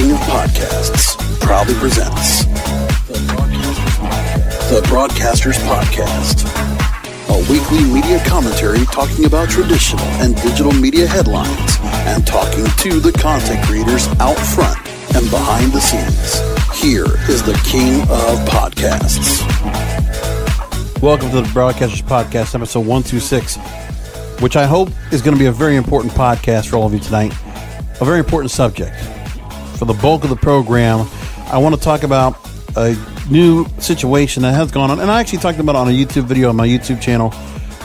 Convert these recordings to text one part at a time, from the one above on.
King of Podcasts proudly presents The Broadcasters Podcast, a weekly media commentary talking about traditional and digital media headlines and talking to the content creators out front and behind the scenes. Here is the King of Podcasts. Welcome to the Broadcasters Podcast, episode 126, which I hope is going to be a very important podcast for all of you tonight. A very important subject. For the bulk of the program, I want to talk about a new situation that has gone on, and I actually talked about it on a YouTube video on my YouTube channel,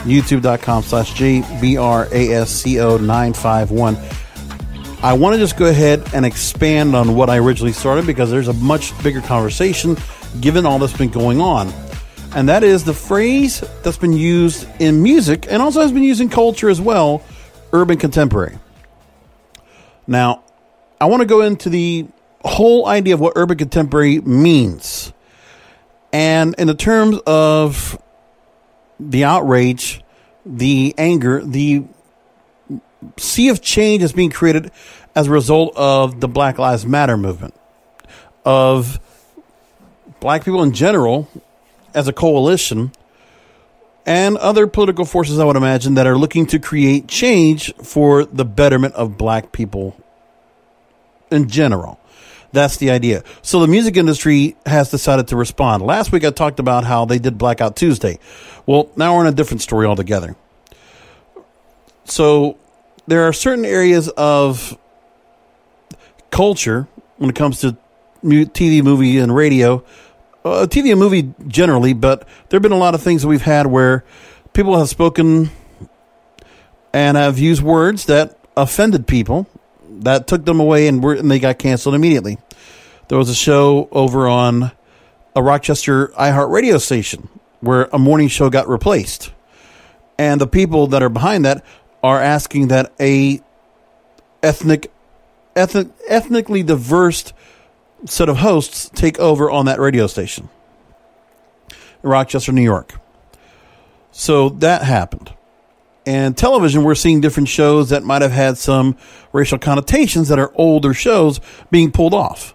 youtube.com/JBRASCO951. I want to just go ahead and expand on what I originally started because there's a much bigger conversation given all that's been going on. And that is the phrase that's been used in music and also has been used in culture as well, urban contemporary. Now, I want to go into the whole idea of what urban contemporary means. And in the terms of the outrage, the anger, the sea of change that's being created as a result of the Black Lives Matter movement, of black people in general as a coalition, and other political forces, I would imagine, that are looking to create change for the betterment of black people in general. That's the idea. So the music industry has decided to respond. Last week I talked about how they did Blackout Tuesday. Well, now we're in a different story altogether. So there are certain areas of culture when it comes to TV, movie, and radio, TV and movie generally, but there have been a lot of things that we've had where people have spoken and have used words that offended people, that took them away, and they got canceled immediately. There was a show over on a Rochester iHeartRadio station where a morning show got replaced. And the people that are behind that are asking that a ethnically diverse set of hosts take over on that radio station in Rochester, New York. So that happened. And television, we're seeing different shows that might have had some racial connotations that are older shows being pulled off.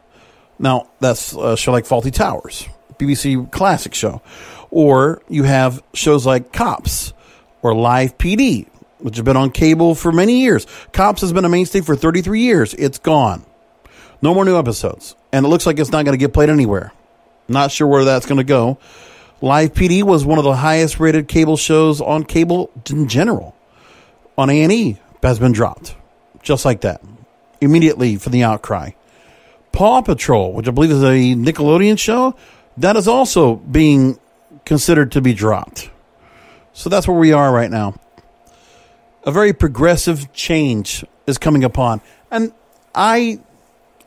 Now, that's a show like Fawlty Towers, BBC classic show. Or you have shows like Cops or Live PD, which have been on cable for many years. Cops has been a mainstay for 33 years. It's gone. No more new episodes. And it looks like it's not going to get played anywhere. Not sure where that's going to go. Live PD was one of the highest rated cable shows on cable in general. On A&E has been dropped. Just like that. Immediately for the outcry. Paw Patrol, which I believe is a Nickelodeon show, that is also being considered to be dropped. So that's where we are right now. A very progressive change is coming upon. And I'm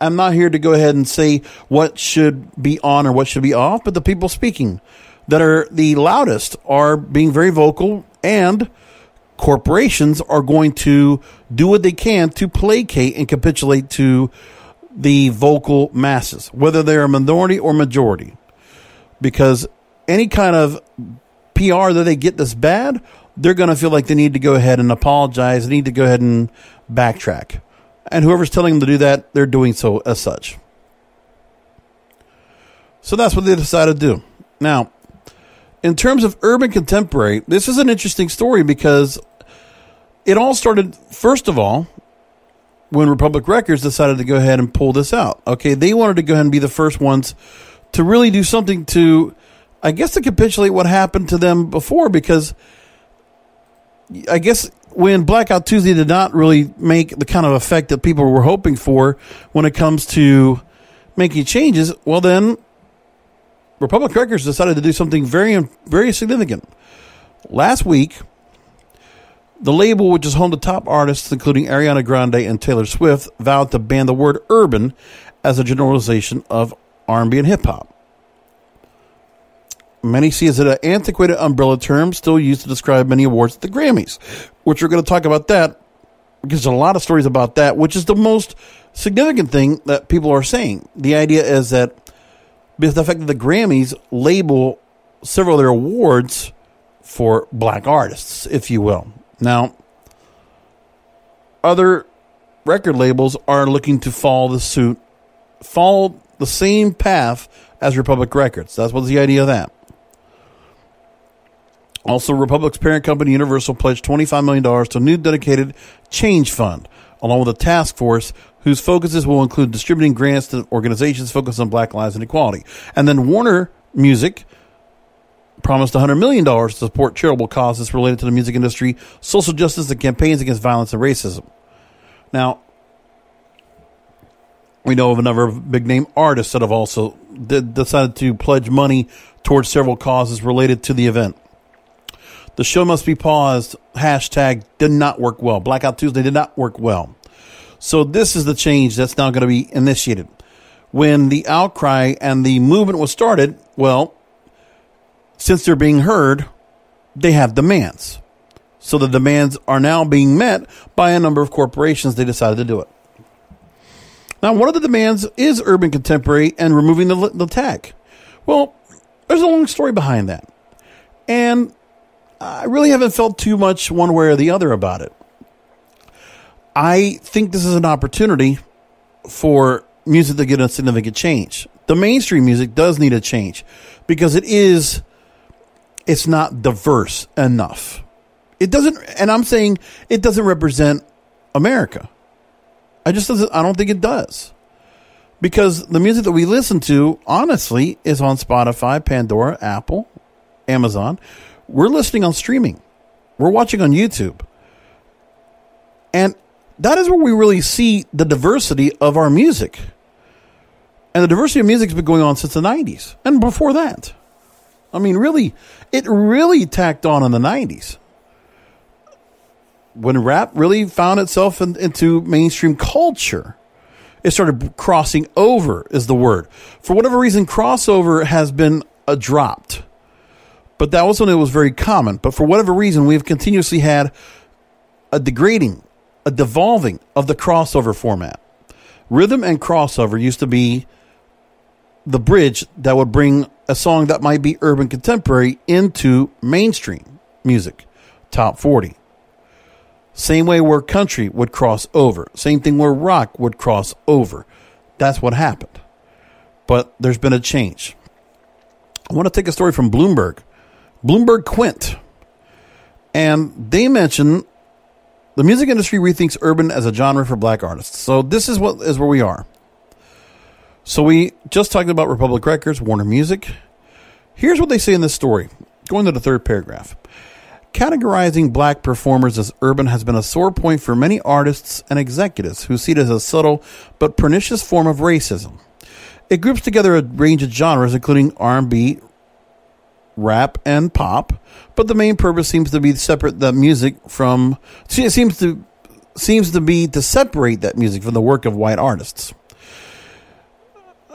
not here to go ahead and say what should be on or what should be off, but the people speaking that are the loudest are being very vocal, and corporations are going to do what they can to placate and capitulate to the vocal masses, whether they're a minority or majority. Because any kind of PR that they get that's bad, they're going to feel like they need to go ahead and apologize, they need to go ahead and backtrack. And whoever's telling them to do that, they're doing so as such. So that's what they decided to do. Now, in terms of urban contemporary, this is an interesting story because it all started, first of all, when Republic Records decided to go ahead and pull this out. Okay, they wanted to go ahead and be the first ones to really do something to, I guess, to capitulate what happened to them before, because I guess when Blackout Tuesday did not really make the kind of effect that people were hoping for when it comes to making changes, well then, Republic Records decided to do something very, very significant. Last week, the label, which is home to top artists including Ariana Grande and Taylor Swift, vowed to ban the word urban as a generalization of R&B and hip-hop. Many see it as an antiquated umbrella term still used to describe many awards at the Grammys, which we're going to talk about that, because there's a lot of stories about that, which is the most significant thing that people are saying. The idea is that because the fact that the Grammys label several of their awards for black artists, if you will. Now, other record labels are looking to follow the suit followed the same path as Republic Records. That's what's the idea of that. Also, Republic's parent company, Universal, pledged $25 million to a new dedicated change fund, along with a task force whose focuses will include distributing grants to organizations focused on Black lives and equality. And then Warner Music promised $100 million to support charitable causes related to the music industry, social justice, and campaigns against violence and racism. Now, we know of a number of big-name artists that have also decided to pledge money towards several causes related to the event. The show must be paused. Hashtag did not work well. Blackout Tuesday did not work well. So this is the change that's now going to be initiated. When the outcry and the movement was started, well, since they're being heard, they have demands. So the demands are now being met by a number of corporations. They decided to do it. Now, one of the demands is urban contemporary and removing the tag. Well, there's a long story behind that. And I really haven't felt too much one way or the other about it. I think this is an opportunity for music to get a significant change. The mainstream music does need a change because it's not diverse enough. It doesn't, and I'm saying it doesn't represent America. I don't think it does. Because the music that we listen to, honestly, is on Spotify, Pandora, Apple, Amazon. We're listening on streaming. We're watching on YouTube. And that is where we really see the diversity of our music. And the diversity of music has been going on since the 90s. And before that. I mean, really, it really tacked on in the 90s. When rap really found itself into mainstream culture, it started crossing over, is the word. For whatever reason, crossover has been dropped. But that was when it was very common. But for whatever reason, we've continuously had a degrading, a devolving of the crossover format. Rhythm and crossover used to be the bridge that would bring a song that might be urban contemporary into mainstream music, top 40. Same way where country would cross over. Same thing where rock would cross over. That's what happened. But there's been a change. I want to take a story from Bloomberg Quint. And they mention the music industry rethinks urban as a genre for black artists. So this is where we are. So we just talked about Republic Records, Warner Music. Here's what they say in this story. Going to the third paragraph. Categorizing black performers as urban has been a sore point for many artists and executives who see it as a subtle but pernicious form of racism. It groups together a range of genres, including R&B, rap, and pop, but the main purpose seems to be to separate that music from. It seems to be to separate that music from the work of white artists.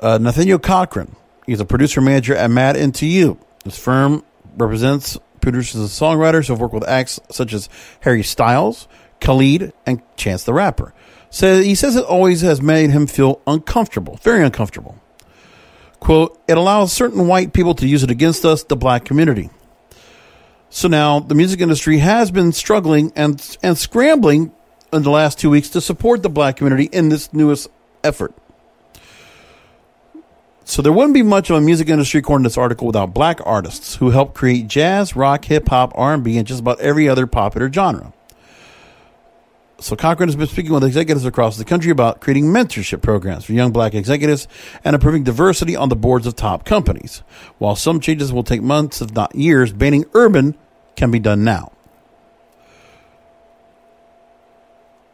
Nathaniel Cochran, he's a producer manager at Mad Into You. His firm represents producers and songwriters who have worked with acts such as Harry Styles, Khalid, and Chance the Rapper. He says it always has made him feel uncomfortable, very uncomfortable. Quote, it allows certain white people to use it against us, the black community. So now the music industry has been struggling and scrambling in the last 2 weeks to support the black community in this newest effort. So there wouldn't be much of a music industry, according to this article, without black artists who helped create jazz, rock, hip-hop, R&B, and just about every other popular genre. So Cochran has been speaking with executives across the country about creating mentorship programs for young black executives and improving diversity on the boards of top companies. While some changes will take months, if not years, banning urban can be done now.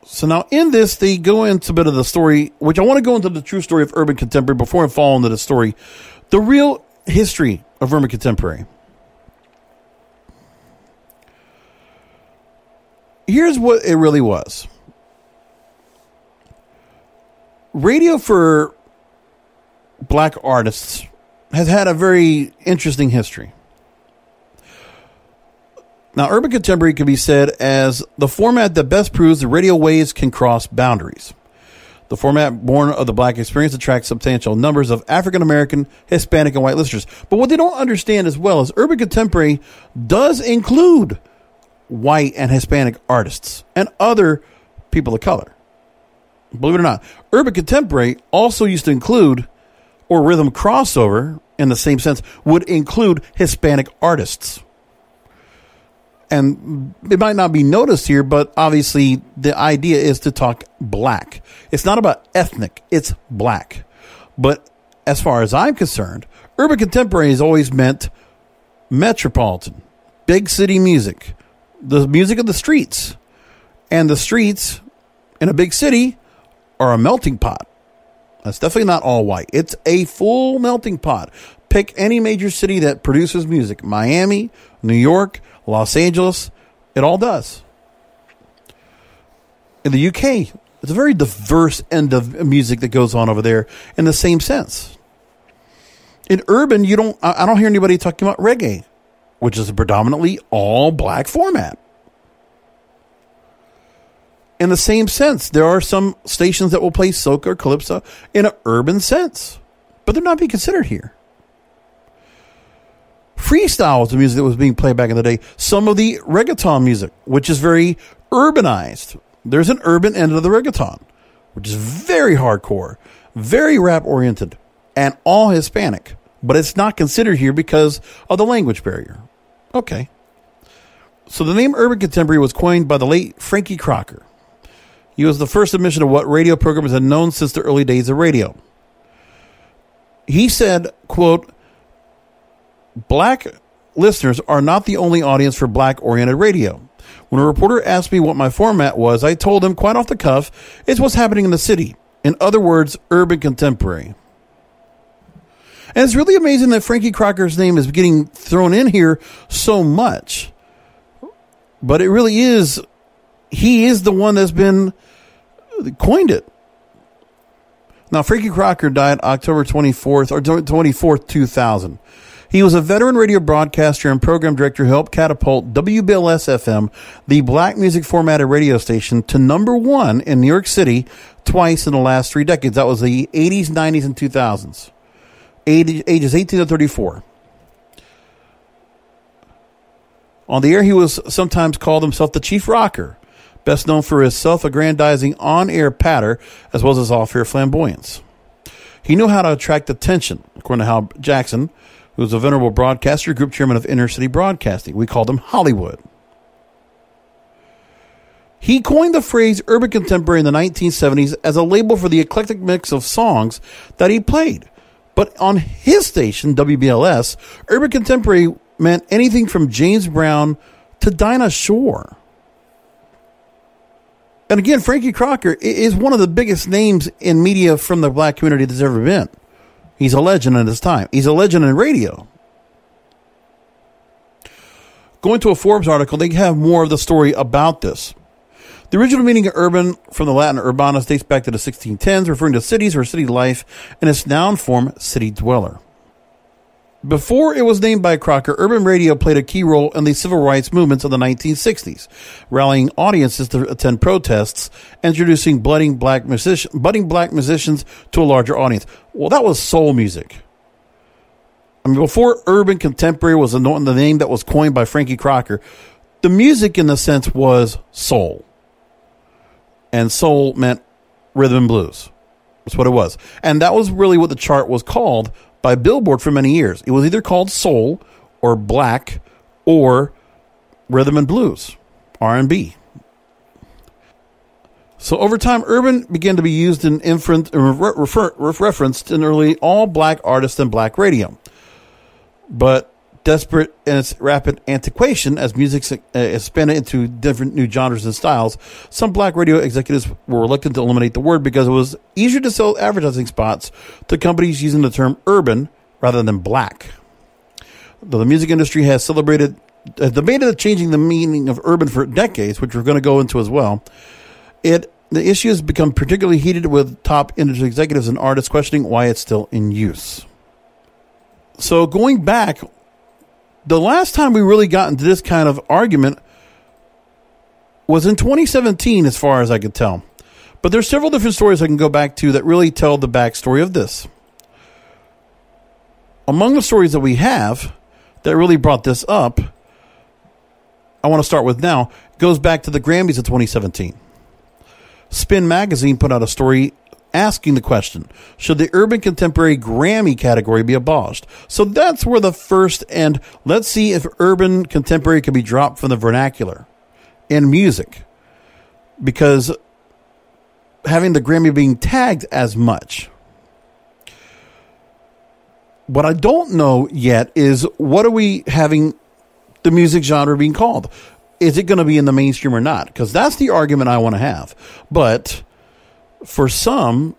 So now in this, they go into a bit of the story, which I want to go into the true story of urban contemporary before I fall into the story. The real history of urban contemporary. Here's what it really was. Radio for black artists has had a very interesting history. Now, urban contemporary can be said as the format that best proves the radio waves can cross boundaries. The format born of the black experience attracts substantial numbers of African American, Hispanic, and white listeners. But what they don't understand as well is urban contemporary does include white and Hispanic artists and other people of color. Believe it or not, urban contemporary also used to include, or rhythm crossover in the same sense, would include Hispanic artists. And it might not be noticed here, but obviously the idea is to talk black. It's not about ethnic, it's black. But as far as I'm concerned, urban contemporary has always meant metropolitan, big city music, the music of the streets. And the streets in a big city are a melting pot. That's definitely not all white. It's a full melting pot. Pick any major city that produces music. Miami, New York, Los Angeles. It all does. In the UK, it's a very diverse end of music that goes on over there in the same sense. In urban, I don't hear anybody talking about reggae, which is a predominantly all black format. In the same sense, there are some stations that will play soca or calypso in an urban sense, but they're not being considered here. Freestyle was the music that was being played back in the day. Some of the reggaeton music, which is very urbanized. There's an urban end of the reggaeton, which is very hardcore, very rap-oriented, and all Hispanic. But it's not considered here because of the language barrier. Okay. So the name urban contemporary was coined by the late Frankie Crocker. He was the first admission of what radio programmers had known since the early days of radio. He said, quote, "Black listeners are not the only audience for black-oriented radio. When a reporter asked me what my format was, I told him quite off the cuff, it's what's happening in the city. In other words, urban contemporary." And it's really amazing that Frankie Crocker's name is getting thrown in here so much. But it really is, he is the one that's been coined it. Now, Frankie Crocker died October 24th, 2000. He was a veteran radio broadcaster and program director who helped catapult WBLS-FM, the black music formatted radio station, to number one in New York City twice in the last 3 decades. That was the 80s, 90s, and 2000s. Ages 18 to 34. On the air, he was sometimes called himself the Chief Rocker, best known for his self-aggrandizing on-air patter as well as his off-air flamboyance. He knew how to attract attention, according to Hal Jackson, who was a venerable broadcaster, group chairman of Inner City Broadcasting. We called him Hollywood. He coined the phrase urban contemporary in the 1970s as a label for the eclectic mix of songs that he played. But on his station, WBLS, urban contemporary meant anything from James Brown to Dinah Shore. And again, Frankie Crocker is one of the biggest names in media from the black community that's ever been. He's a legend in his time. He's a legend in radio. Going to a Forbes article, they have more of the story about this. The original meaning of urban from the Latin urbanus dates back to the 1610s, referring to cities or city life, and its noun form, city dweller. Before it was named by Crocker, urban radio played a key role in the civil rights movements of the 1960s, rallying audiences to attend protests, introducing budding black musicians to a larger audience. Well, that was soul music. I mean, before urban contemporary was the name that was coined by Frankie Crocker, the music in the sense was soul. And soul meant rhythm and blues. That's what it was. And that was really what the chart was called by Billboard for many years. It was either called soul or black or rhythm and blues, R&B. So over time, urban began to be used in referenced in early all black artists and black radio. But desperate in its rapid antiquation as music expanded into different new genres and styles, some black radio executives were reluctant to eliminate the word because it was easier to sell advertising spots to companies using the term urban rather than black. Though the music industry has debated changing the meaning of urban for decades, which we're going to go into as well, the issue has become particularly heated with top industry executives and artists questioning why it's still in use. So going back, the last time we really got into this kind of argument was in 2017, as far as I could tell. But there's several different stories I can go back to that really tell the backstory of this. Among the stories that we have that really brought this up, I want to start with now, goes back to the Grammys of 2017. Spin Magazine put out a story asking the question, should the Urban Contemporary Grammy category be abolished? So that's where the first, and let's see if Urban Contemporary can be dropped from the vernacular in music. Because having the Grammy being tagged as much. What I don't know yet is, what are we having the music genre being called? Is it going to be in the mainstream or not? Because that's the argument I want to have. But for some,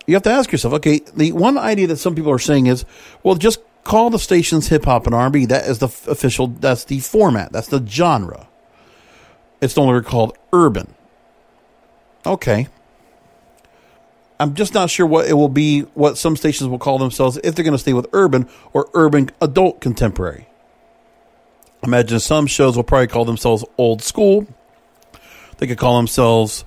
you have to ask yourself, okay, the one idea that some people are saying is, well, just call the stations hip hop and R&B. That is the official, that's the format, that's the genre. It's no longer called urban. Okay. I'm just not sure what it will be, what some stations will call themselves, if they're going to stay with urban or urban adult contemporary. Imagine some shows will probably call themselves old school. They could call themselves,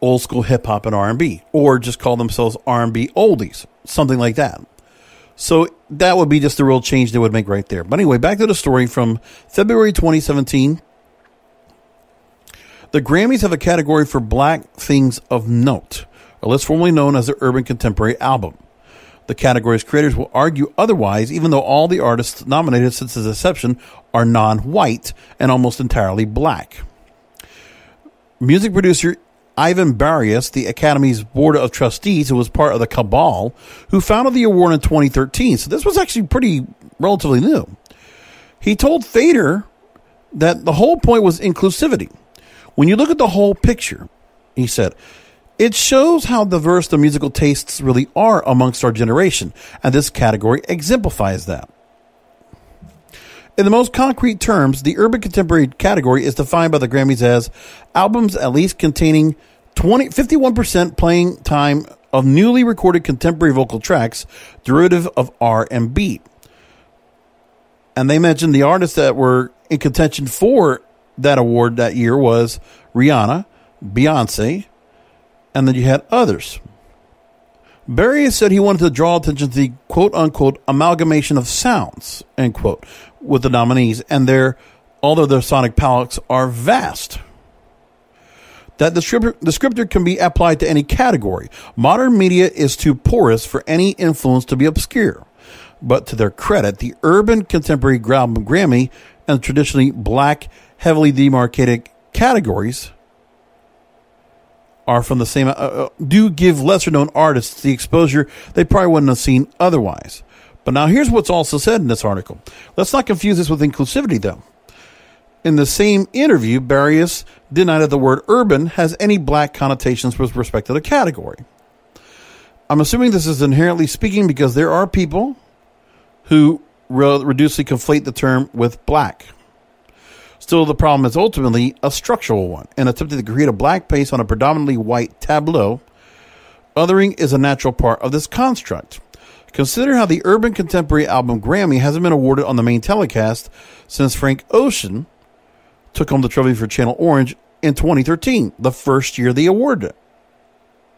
old school hip hop and R&B, or just call themselves R&B oldies, something like that. So that would be just the real change they would make right there. But anyway, back to the story from February 2017. The Grammys have a category for Black Things of Note, a list formerly known as the Urban Contemporary Album. The category's creators will argue otherwise, even though all the artists nominated since its inception are non-white and almost entirely black. Music producer Ivan Barrios, the Academy's Board of Trustees, who was part of the cabal, who founded the award in 2013. So this was actually pretty relatively new. He told Fader that the whole point was inclusivity. When you look at the whole picture, he said, it shows how diverse the musical tastes really are amongst our generation, and this category exemplifies that. In the most concrete terms, the urban contemporary category is defined by the Grammys as albums at least containing 51% playing time of newly recorded contemporary vocal tracks, derivative of R&B. And they mentioned the artists that were in contention for that award that year was Rihanna, Beyonce, and then you had others. Barry said he wanted to draw attention to the quote-unquote amalgamation of sounds, end quote, with the nominees, and although their sonic palettes are vast. That descriptor can be applied to any category. Modern media is too porous for any influence to be obscure. But to their credit, the Urban Contemporary Album Grammy and traditionally black, heavily demarcated categories are from the same, do give lesser-known artists the exposure they probably wouldn't have seen otherwise. But now here's what's also said in this article. Let's not confuse this with inclusivity, though. In the same interview, Barrios denied that the word urban has any black connotations with respect to the category. I'm assuming this is inherently speaking because there are people who reducedly conflate the term with black. Still, the problem is ultimately a structural one. In attempting to create a black face on a predominantly white tableau, othering is a natural part of this construct. Consider how the Urban Contemporary Album Grammy hasn't been awarded on the main telecast since Frank Ocean took home the trophy for Channel Orange in 2013, the first year they awarded it.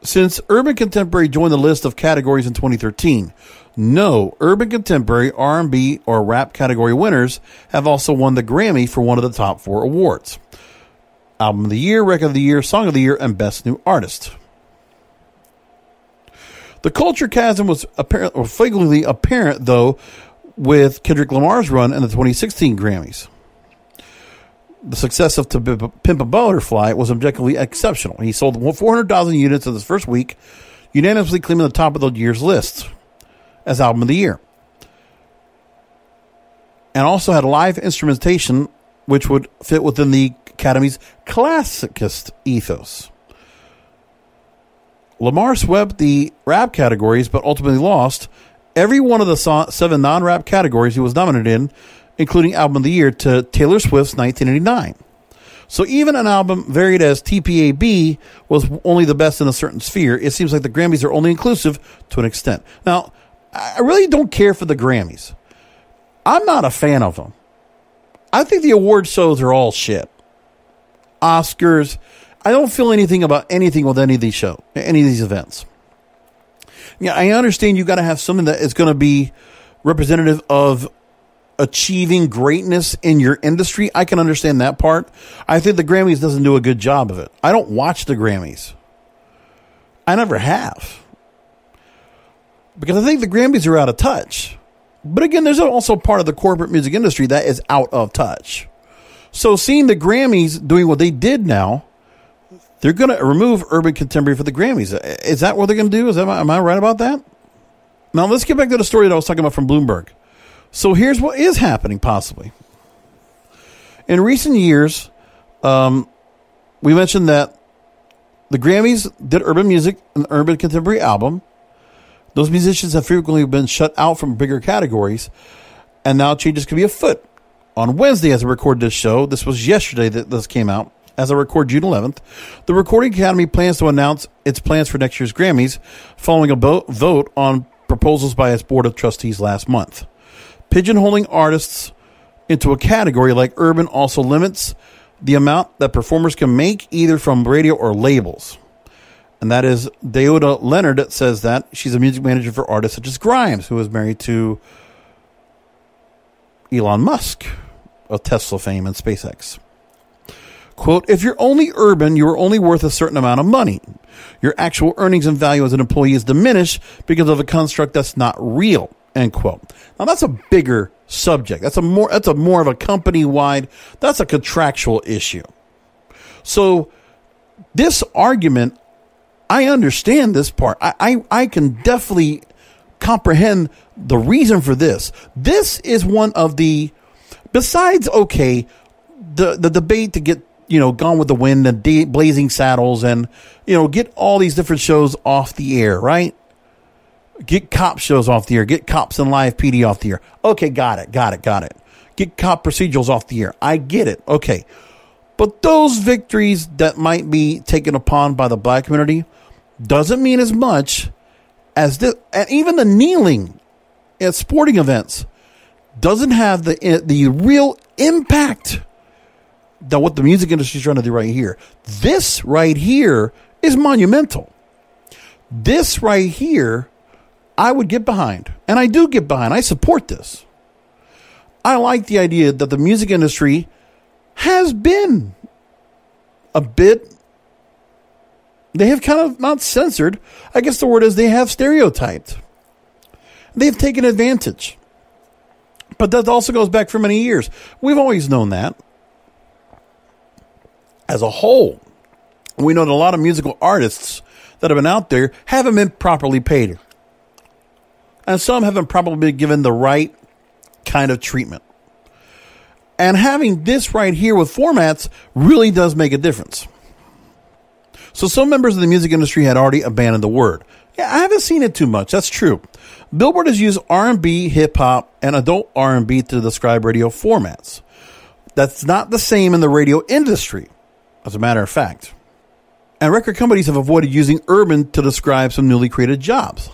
Since Urban Contemporary joined the list of categories in 2013, no Urban Contemporary, R&B, or Rap category winners have also won the Grammy for one of the top 4 awards: Album of the Year, Record of the Year, Song of the Year, and Best New Artist. The culture chasm was flagrantly apparent, though, with Kendrick Lamar's run in the 2016 Grammys. The success of To Pimp a Butterfly was objectively exceptional. He sold 400,000 units in his first week, unanimously claiming the top of the year's list as Album of the Year. And also had live instrumentation, which would fit within the Academy's classicist ethos. Lamar swept the rap categories, but ultimately lost every one of the 7 non-rap categories he was nominated in, including Album of the Year, to Taylor Swift's 1989. So even an album varied as TPAB was only the best in a certain sphere, it seems like the Grammys are only inclusive to an extent. Now, I really don't care for the Grammys. I'm not a fan of them. I think the award shows are all shit. Oscars, I don't feel anything about anything with any of these events. Yeah, I understand you got to have something that is going to be representative of achieving greatness in your industry, I can understand that part. I think the Grammys doesn't do a good job of it. I don't watch the Grammys. I never have. Because I think the Grammys are out of touch. But again, there's also part of the corporate music industry that is out of touch. So seeing the Grammys doing what they did now, they're going to remove urban contemporary for the Grammys. Is that what they're going to do? Am I right about that? Now let's get back to the story that I was talking about from Bloomberg. So here's what is happening possibly. In recent years, we mentioned that the Grammys did urban music, an urban contemporary album. Those musicians have frequently been shut out from bigger categories, and now changes could be afoot. On Wednesday, as I recorded this show, this was yesterday that this came out, as I record June 11th, the Recording Academy plans to announce its plans for next year's Grammys following a vote on proposals by its board of trustees last month. Pigeonholing artists into a category like urban also limits the amount that performers can make either from radio or labels. And that is Deoda Leonard that says that. She's a music manager for artists such as Grimes, who is married to Elon Musk of Tesla fame and SpaceX. Quote, if you're only urban, you are only worth a certain amount of money. Your actual earnings and value as an employee is diminished because of a construct that's not real, end quote. Now that's a bigger subject. That's a more of a company-wide, that's a contractual issue. So this argument, I understand this part. I can definitely comprehend the reason for this. This is one of the, besides, okay, the debate to get, Gone with the Wind and Blazing Saddles and, get all these different shows off the air, right? Get cop shows off the air. Get Cops and Live PD off the air. Okay, got it. Get cop procedurals off the air. I get it. Okay. But those victories that might be taken upon by the black community doesn't mean as much as this. And even the kneeling at sporting events doesn't have the real impact that what the music industry is trying to do right here. This right here is monumental. This right here, I would get behind. And I do get behind. I support this. I like the idea that the music industry has been a bit, they have kind of not censored. I guess the word is they have stereotyped. They've taken advantage. But that also goes back for many years. We've always known that. As a whole, we know that a lot of musical artists that have been out there haven't been properly paid. And some haven't probably been given the right kind of treatment. And having this right here with formats really does make a difference. So some members of the music industry had already abandoned the word. Yeah, I haven't seen it too much. That's true. Billboard has used R&B, hip-hop, and adult R&B to describe radio formats. That's not the same in the radio industry, as a matter of fact. And record companies have avoided using urban to describe some newly created jobs.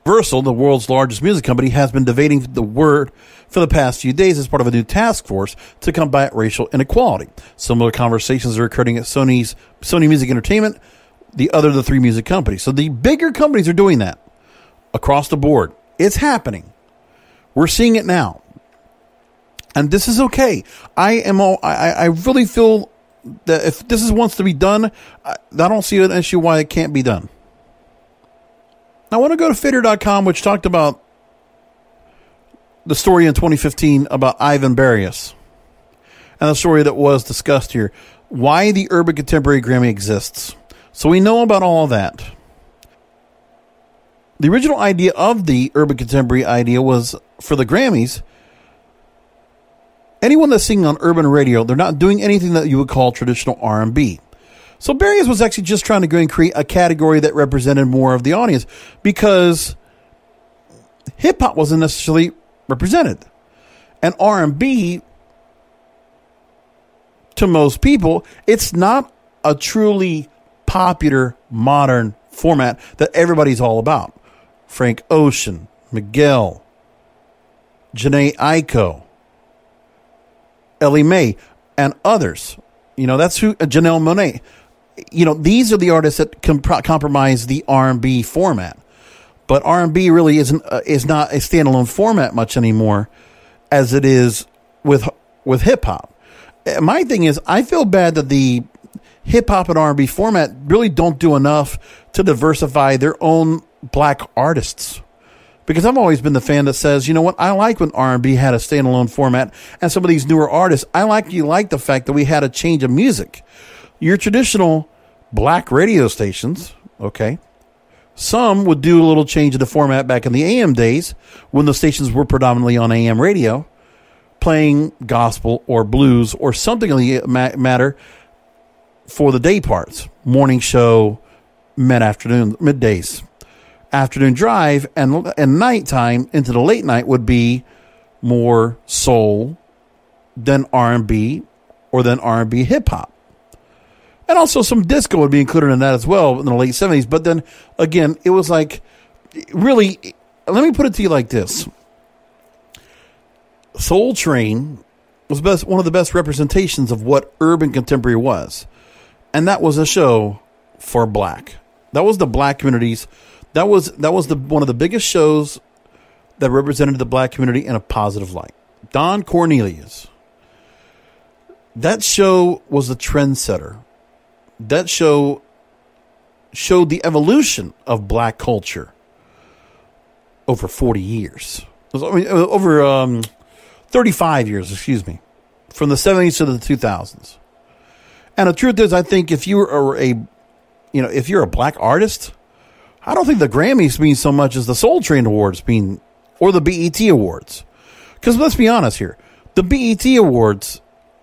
Universal, the world's largest music company, has been debating the word for the past few days as part of a new task force to combat racial inequality. Similar conversations are occurring at Sony Music Entertainment, the other of the three music companies. So the bigger companies are doing that across the board. It's happening. We're seeing it now. And this is okay. I really feel that if this wants to be done, I don't see an issue why it can't be done. I want to go to Fader.com, which talked about the story in 2015 about Ivan Barrios and the story that was discussed here. Why the Urban Contemporary Grammy exists. So we know about all of that. The original idea of the Urban Contemporary idea was for the Grammys, anyone that's singing on urban radio, they're not doing anything that you would call traditional R&B. So Barrios was actually just trying to go and create a category that represented more of the audience because hip-hop wasn't necessarily represented. And R&B, to most people, it's not a truly popular modern format that everybody's all about. Frank Ocean, Miguel, Janae Aiko, Ellie Mae, and others. That's who, Janelle Monáe. These are the artists that compromise the R&B format. But R&B really is not a standalone format much anymore. as it is with hip hop. My thing is, I feel bad that the hip hop and R&B format really don't do enough to diversify their own black artists. Because I've always been the fan that says, you know what, I like when R&B had a standalone format, and some of these newer artists, I like the fact that we had a change of music. Your traditional black radio stations, okay, some would do a little change of the format back in the AM days when the stations were predominantly on AM radio, playing gospel or blues or something of the matter for the day parts, morning show, middays. Afternoon drive and nighttime into the late night would be more soul than R&B or than R&B hip hop. And also some disco would be included in that as well in the late 70s. But then again, it was like, really, let me put it to you like this. Soul Train was one of the best representations of what urban contemporary was. And that was a show for black. That was the black communities. That was one of the biggest shows that represented the black community in a positive light. Don Cornelius. That show was a trendsetter. That show showed the evolution of black culture over 40 years. Over 35 years, from the 70s to the 2000s. And the truth is, I think if you're a black artist, I don't think the Grammys mean so much as the Soul Train Awards mean, or the BET Awards. Because let's be honest here, the BET Awards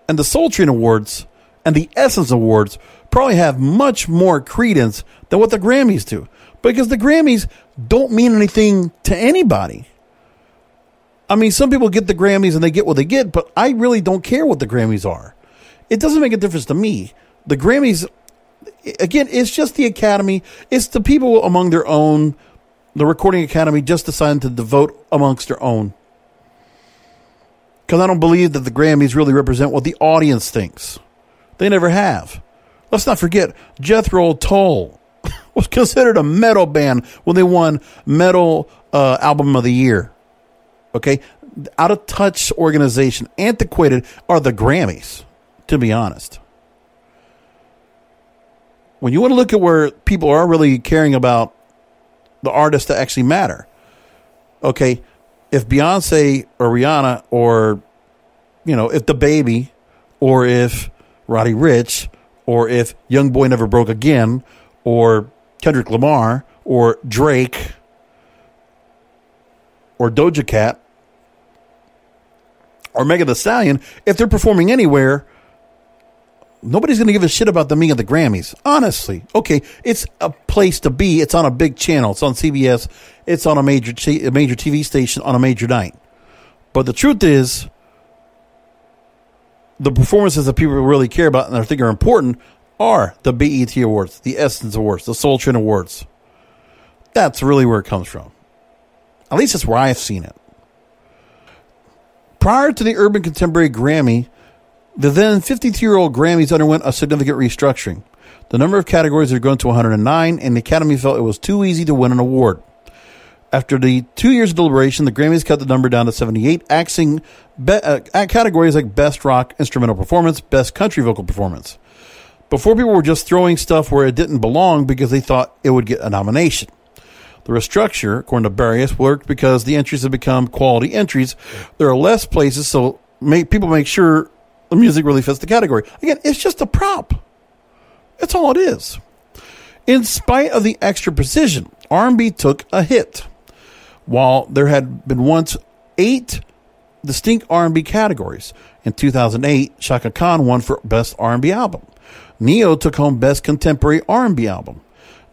and the Soul Train Awards and the Essence Awards probably have much more credence than what the Grammys do. Because the Grammys don't mean anything to anybody. I mean, some people get the Grammys and they get what they get, but I really don't care what the Grammys are. It doesn't make a difference to me. The Grammys, again, it's just the Academy. It's the people among their own. The Recording Academy just decided to vote amongst their own. Because I don't believe that the Grammys really represent what the audience thinks. They never have. Let's not forget, Jethro Tull was considered a metal band when they won Metal Album of the Year. Okay? Out of touch organization, antiquated are the Grammys, to be honest. When you want to look at where people are really caring about the artists that actually matter, okay, if Beyonce or Rihanna or, if The Baby or if Roddy Ricch or if Young Boy Never Broke Again or Kendrick Lamar or Drake or Doja Cat or Megan Thee Stallion, if they're performing anywhere, nobody's going to give a shit about them being at the Grammys. Honestly. Okay, it's a place to be. It's on a big channel. It's on CBS. It's on a major TV station on a major night. But the truth is, the performances that people really care about and I think are important are the BET Awards, the Essence Awards, the Soul Train Awards. That's really where it comes from. At least that's where I've seen it. Prior to the Urban Contemporary Grammy, the then 52-year-old Grammys underwent a significant restructuring. The number of categories had grown to 109, and the Academy felt it was too easy to win an award. After the 2 years of deliberation, the Grammys cut the number down to 78, axing categories like Best Rock Instrumental Performance, Best Country Vocal Performance. Before, people were just throwing stuff where it didn't belong because they thought it would get a nomination. The restructure, according to Barrios, worked because the entries have become quality entries. There are less places, so people make sure the music really fits the category. Again, it's just a prop. That's all it is. In spite of the extra precision, R&B took a hit. While there had been once 8 distinct R&B categories, in 2008, Chaka Khan won for Best R&B Album. Neo took home Best Contemporary R&B Album.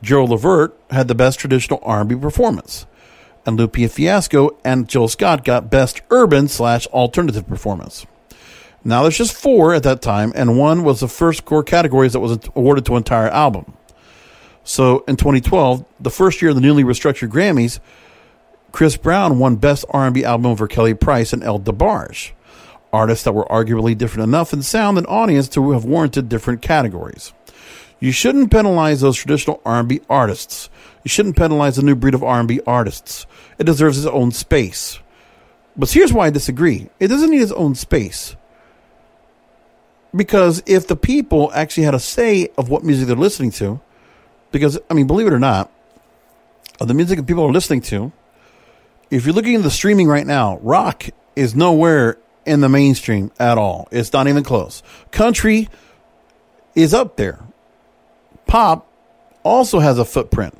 Joe Levert had the Best Traditional R&B Performance. And Lupia Fiasco and Jill Scott got Best Urban/Alternative Performance. Now, there's just 4 at that time, and one was the first core categories that was awarded to an entire album. So, in 2012, the first year of the newly restructured Grammys, Chris Brown won Best R&B Album over Kelly Price and El DeBarge, artists that were arguably different enough in sound and audience to have warranted different categories. You shouldn't penalize those traditional R&B artists. You shouldn't penalize the new breed of R&B artists. It deserves its own space. But here's why I disagree. It doesn't need its own space. Because if the people actually had a say of what music they're listening to, because, I mean, believe it or not, of the music that people are listening to, if you're looking at the streaming right now, rock is nowhere in the mainstream at all. It's not even close. Country is up there. Pop also has a footprint.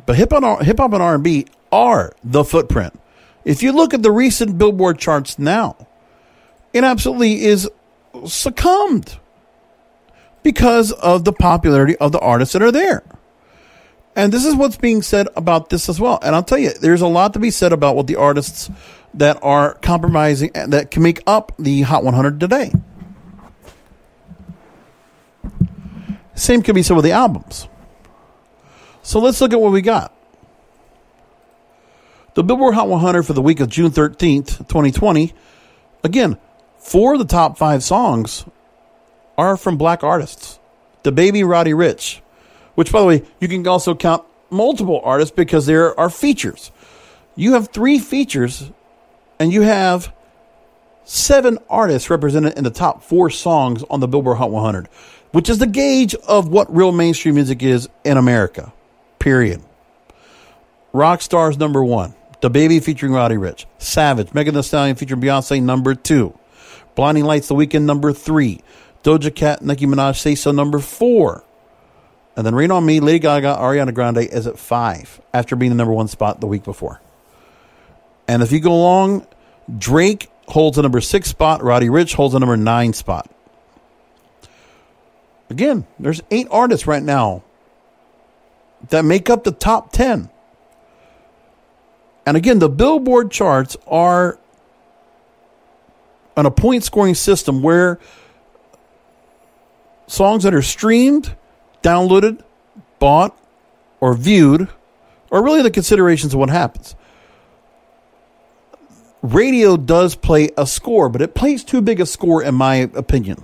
But hip hop and R&B are the footprint. If you look at the recent Billboard charts now, it absolutely is succumbed because of the popularity of the artists that are there. And this is what's being said about this as well. And I'll tell you, there's a lot to be said about what the artists that are compromising, that can make up the Hot 100 today. Same can be said with the albums. So let's look at what we got. The Billboard Hot 100 for the week of June 13th, 2020. Again, 4 of the top 5 songs are from black artists. DaBaby, Roddy Ricch. Which, by the way, you can also count multiple artists because there are features. You have 3 features, and you have 7 artists represented in the top 4 songs on the Billboard Hot 100, which is the gauge of what real mainstream music is in America, period. Rockstars, number 1. DaBaby featuring Roddy Ricch. Savage, Megan Thee Stallion featuring Beyonce, number 2. Blinding Lights, The Weeknd, number 3. Doja Cat, Nicki Minaj, Say So, number 4. And then Rain on Me, Lady Gaga, Ariana Grande is at 5 after being the number 1 spot the week before. And if you go along, Drake holds the number 6 spot. Roddy Ricch holds the number 9 spot. Again, there's 8 artists right now that make up the top 10. And again, the Billboard charts are on a point scoring system where songs that are streamed, downloaded, bought, or viewed are really the considerations of what happens. Radio does play a score, but it plays too big a score in my opinion.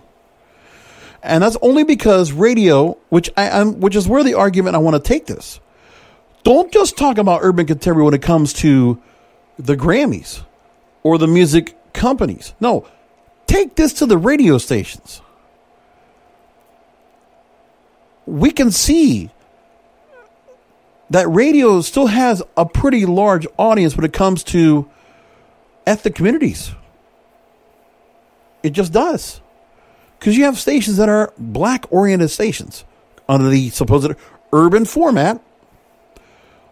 And that's only because radio, which is where the argument I want to take this. Don't just talk about urban contemporary when it comes to the Grammys or the music companies. No, take this to the radio stations. We can see that radio still has a pretty large audience when it comes to ethnic communities. It just does. Because you have stations that are black-oriented stations under the supposed urban format.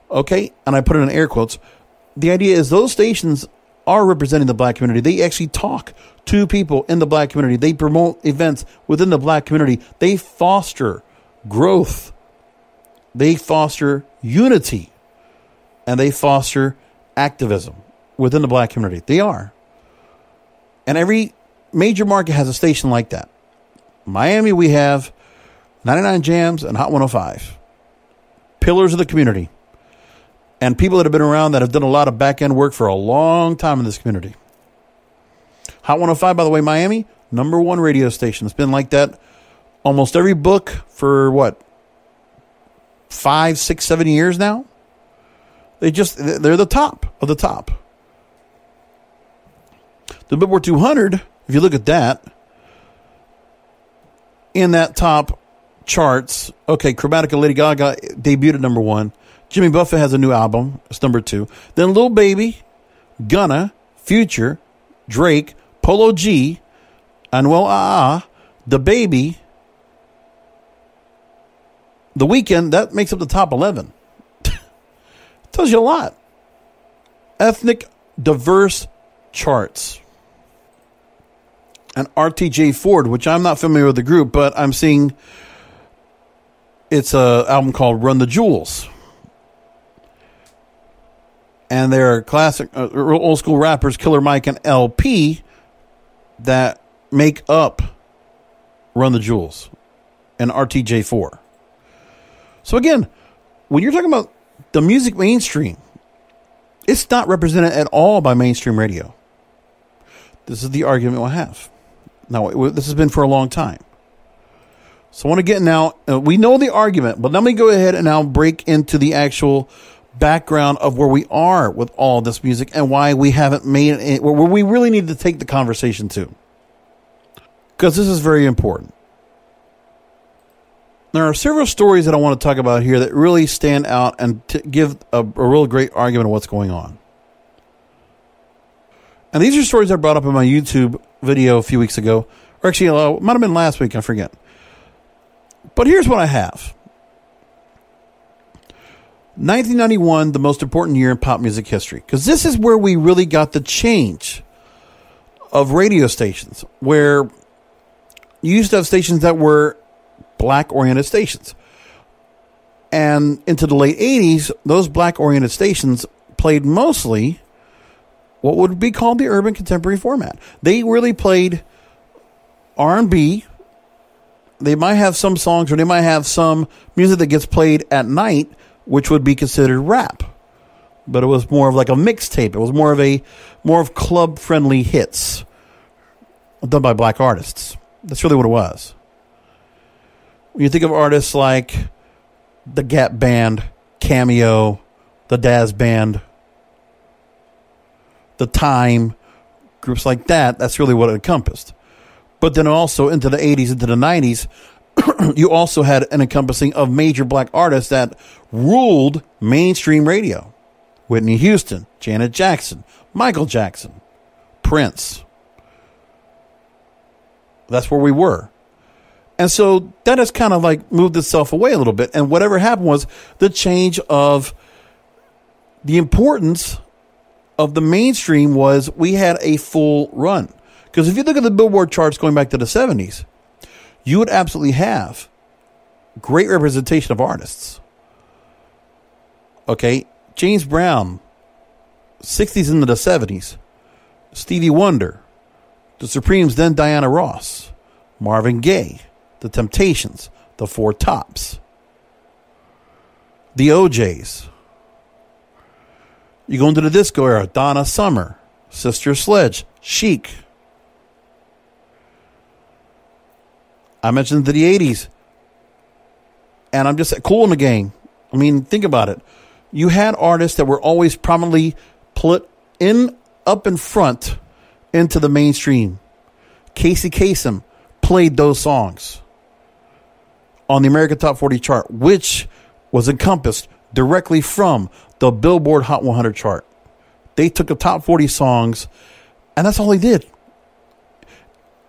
Okay, and I put it in air quotes. The idea is those stations are representing the black community. They actually talk to people in the black community. They promote events within the black community. They foster growth. They foster unity. And they foster activism within the black community. They are. And every major market has a station like that. Miami, we have 99 Jams and Hot 105. Pillars of the community. And people that have been around that have done a lot of back-end work for a long time in this community. Hot 105, by the way, Miami, number 1 radio station. It's been like that almost every book for, 5, 6, 7 years now? They're the top of the top. The Billboard 200, if you look at that, in that top charts, okay, Chromatica, Lady Gaga debuted at number 1. Jimmy Buffett has a new album. It's number 2. Then Lil Baby, Gunna, Future, Drake, Polo G, Anuel AA, DaBaby, The Weeknd. That makes up the top 11. Tells you a lot. Ethnic, diverse charts. And RTJ Ford, which I'm not familiar with the group, but I'm seeing it's an album called Run the Jewels. And there are classic, old school rappers, Killer Mike and LP, that make up Run the Jewels and RTJ4. So again, when you're talking about the music mainstream, it's not represented at all by mainstream radio. This is the argument we'll have. Now, this has been for a long time. So I want to get now, we know the argument, but let me go ahead and now break into the actual background of where we are with all this music and why we haven't made it, where we really need to take the conversation to. Because this is very important. There are several stories that I want to talk about here that really stand out and give a real great argument of what's going on. And these are stories I brought up in my YouTube video a few weeks ago. Or actually, it might have been last week, I forget. But here's what I have. 1991, the most important year in pop music history. Because this is where we really got the change of radio stations. Where you used to have stations that were black-oriented stations. And into the late 80s, those black-oriented stations played mostly what would be called the urban contemporary format. They really played R&B. They might have some songs, or they might have some music that gets played at night, which would be considered rap. But it was more of like a mixtape. It was more of club-friendly hits done by black artists. That's really what it was. When you think of artists like the Gap Band, Cameo, the Daz Band, the Time, groups like that, that's really what it encompassed. But then also into the 80s, into the 90s, you also had an encompassing of major black artists that ruled mainstream radio. Whitney Houston, Janet Jackson, Michael Jackson, Prince. That's where we were. And so that has kind of like moved itself away a little bit. And whatever happened was the change of the importance of the mainstream was we had a full run. Because if you look at the Billboard charts going back to the 70s, you would absolutely have great representation of artists. Okay, James Brown, 60s into the 70s, Stevie Wonder, the Supremes, then Diana Ross, Marvin Gaye, the Temptations, the Four Tops, the OJs. You go into the disco era, Donna Summer, Sister Sledge, Chic. I mentioned the 80s. And I'm just Cool in the Gang. I mean, think about it. You had artists that were always prominently put up in front into the mainstream. Casey Kasem played those songs on the American Top 40 chart, which was encompassed directly from the Billboard Hot 100 chart. They took the top 40 songs, and that's all they did.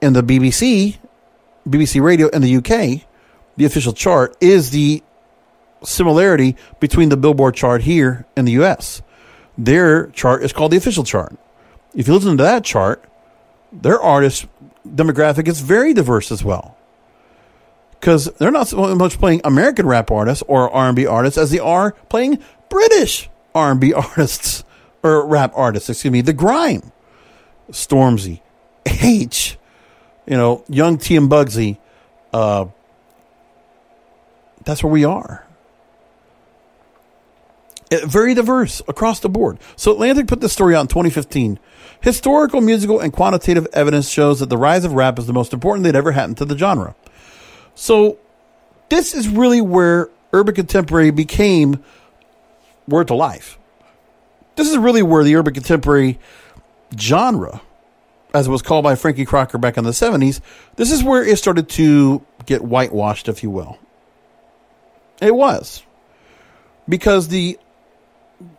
In the BBC Radio in the UK, the official chart is the similarity between the Billboard chart here in the US. Their chart is called the official chart. If you listen to that chart, their artist demographic is very diverse as well. Because they're not so much playing American rap artists or R&B artists as they are playing British R&B artists or rap artists, the grime. Stormzy, H, Young T and Bugsy. That's where we are. Very diverse across the board. So Atlantic put this story out in 2015. Historical, musical, and quantitative evidence shows that the rise of rap is the most important that ever happened to the genre. So this is really where urban contemporary became word to life. This is really where the urban contemporary genre, as it was called by Frankie Crocker back in the 70s, this is where it started to get whitewashed, if you will. It was. Because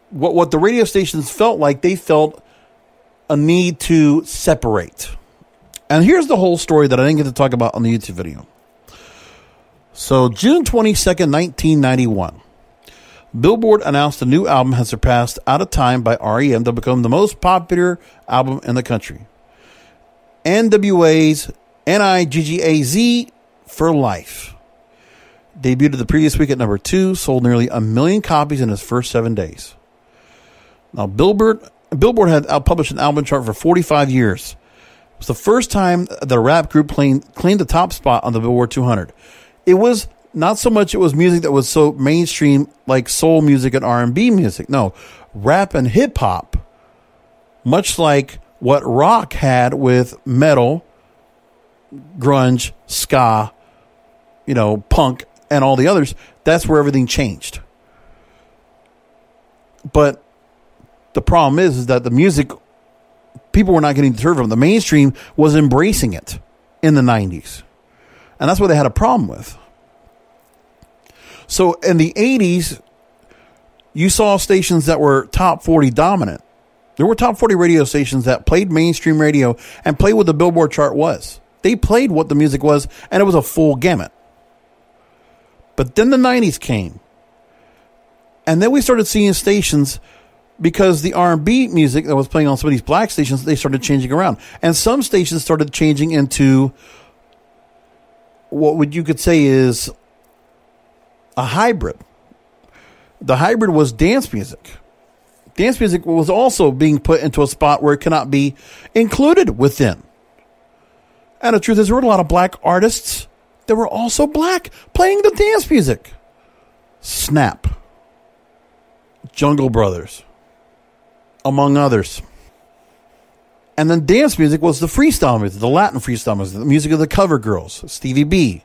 what the radio stations felt like, they felt a need to separate. And here's the whole story that I didn't get to talk about on the YouTube video. So June 22nd, 1991, Billboard announced a new album had surpassed Out of Time by R.E.M. to become the most popular album in the country. NWA's NIGGAZ for Life. Debuted the previous week at number 2, sold nearly 1 million copies in its first 7 days. Now, Billboard had published an album chart for 45 years. It was the first time that a rap group claimed the top spot on the Billboard 200. It was not so much it was music that was so mainstream like soul music and R&B music. No, rap and hip hop, much like what rock had with metal, grunge, ska, punk, and all the others, that's where everything changed. But the problem is that the music, people were not getting served from. The mainstream was embracing it in the 90s. And that's what they had a problem with. So in the 80s, you saw stations that were top 40 dominant. There were top 40 radio stations that played mainstream radio and played what the Billboard chart was. They played what the music was, and it was a full gamut. But then the 90s came. And then we started seeing stations, because the R&B music that was playing on some of these black stations, they started changing around. And some stations started changing into what you could say is a hybrid. The hybrid was dance music. Dance music was also being put into a spot where it cannot be included within. And the truth is, there were a lot of black artists that were also black playing the dance music. Snap, Jungle Brothers, among others. And then dance music was the freestyle music, the Latin freestyle music, the music of the cover girls, Stevie B,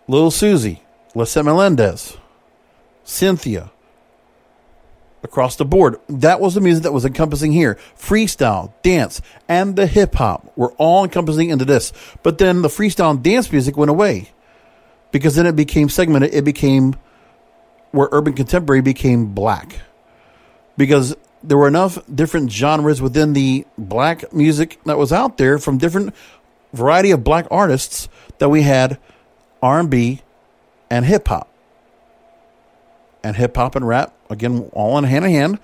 Lil Susie, Lisette Melendez, Cynthia, across the board. That was the music that was encompassing here. Freestyle, dance, and the hip-hop were all encompassing into this. But then the freestyle and dance music went away, because then it became segmented. It became where urban contemporary became black, because there were enough different genres within the black music that was out there from different variety of black artists that we had R&B and hip-hop. And hip-hop and rap, again, all in hand.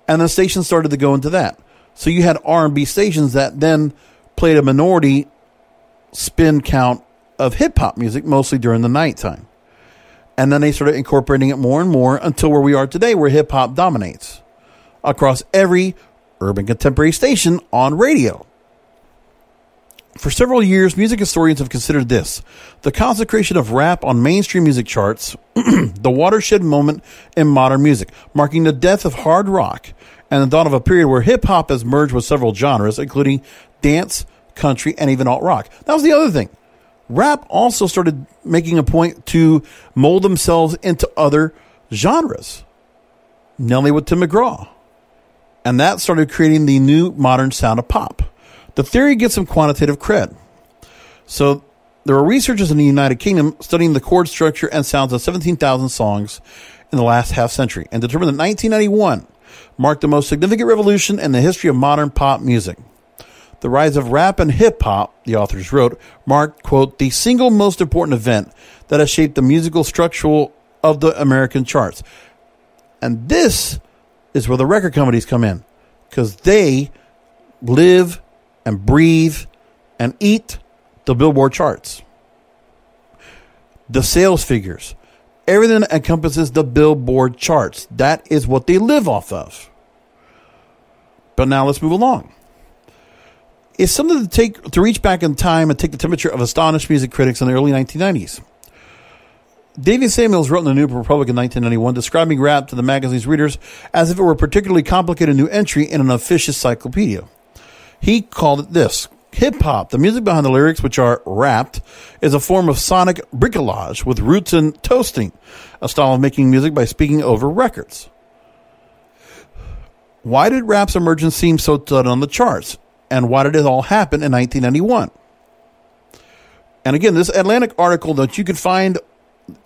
And the stations started to go into that. So you had R&B stations that then played a minority spin count of hip-hop music, mostly during the nighttime. And then they started incorporating it more and more until where we are today, where hip-hop dominates across every urban contemporary station on radio. For several years, music historians have considered this the consecration of rap on mainstream music charts, the watershed moment in modern music, marking the death of hard rock and the dawn of a period where hip-hop has merged with several genres, including dance, country, and even alt-rock. That was the other thing. Rap also started making a point to mold themselves into other genres. Nelly with Tim McGraw. And that started creating the new modern sound of pop. The theory gets some quantitative cred. So there are researchers in the United Kingdom studying the chord structure and sounds of 17,000 songs in the last half century and determined that 1991 marked the most significant revolution in the history of modern pop music. The rise of rap and hip-hop, the authors wrote, marked, quote, the single most important event that has shaped the musical structure of the American charts. And this is where the record companies come in, because they live and breathe and eat the Billboard charts. The sales figures, everything that encompasses the Billboard charts, that is what they live off of. But now let's move along. It's something to reach back in time and take the temperature of astonished music critics in the early 1990s. David Samuels wrote in the New Republic in 1991, describing rap to the magazine's readers as if it were a particularly complicated new entry in an officious encyclopedia. He called it this: hip-hop, the music behind the lyrics, which are rapped, is a form of sonic bricolage with roots in toasting, a style of making music by speaking over records. Why did rap's emergence seem so sudden on the charts? And why did it all happen in 1991? And again, this Atlantic article that you can find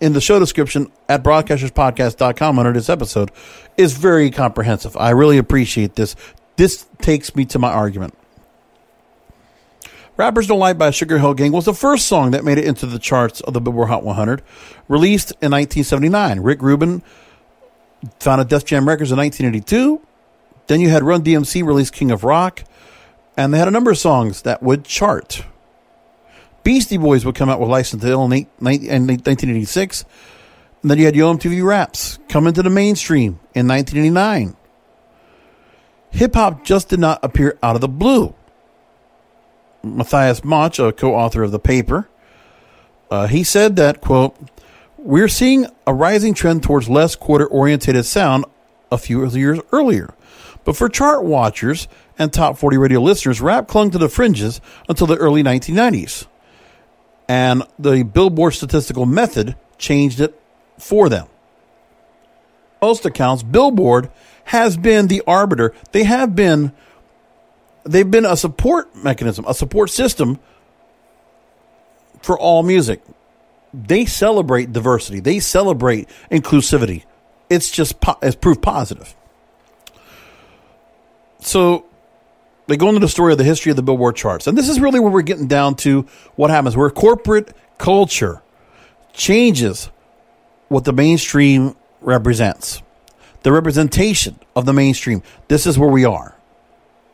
in the show description at broadcasterspodcast.com under this episode is very comprehensive. I really appreciate this. This takes me to my argument. Rappers Don't Lie by Sugar Hill Gang was the first song that made it into the charts of the Billboard Hot 100, released in 1979. Rick Rubin founded Def Jam Records in 1982. Then you had Run DMC release King of Rock, and they had a number of songs that would chart. Beastie Boys would come out with License to Ill in 1986. And then you had Yo MTV Raps come into the mainstream in 1989. Hip-hop just did not appear out of the blue. Matthias Mach, a co-author of the paper, he said that, quote, we're seeing a rising trend towards less quarter-orientated sound a few years earlier. But for chart watchers and top 40 radio listeners, rap clung to the fringes until the early 1990s. And the Billboard statistical method changed it for them. most accounts, Billboard has been the arbiter. They've been a support mechanism, a support system for all music. They celebrate diversity. They celebrate inclusivity. It's proof positive. So they go into the story of the history of the Billboard charts. And this is really where we're getting down to what happens, where corporate culture changes what the mainstream represents. The representation of the mainstream. This is where we are.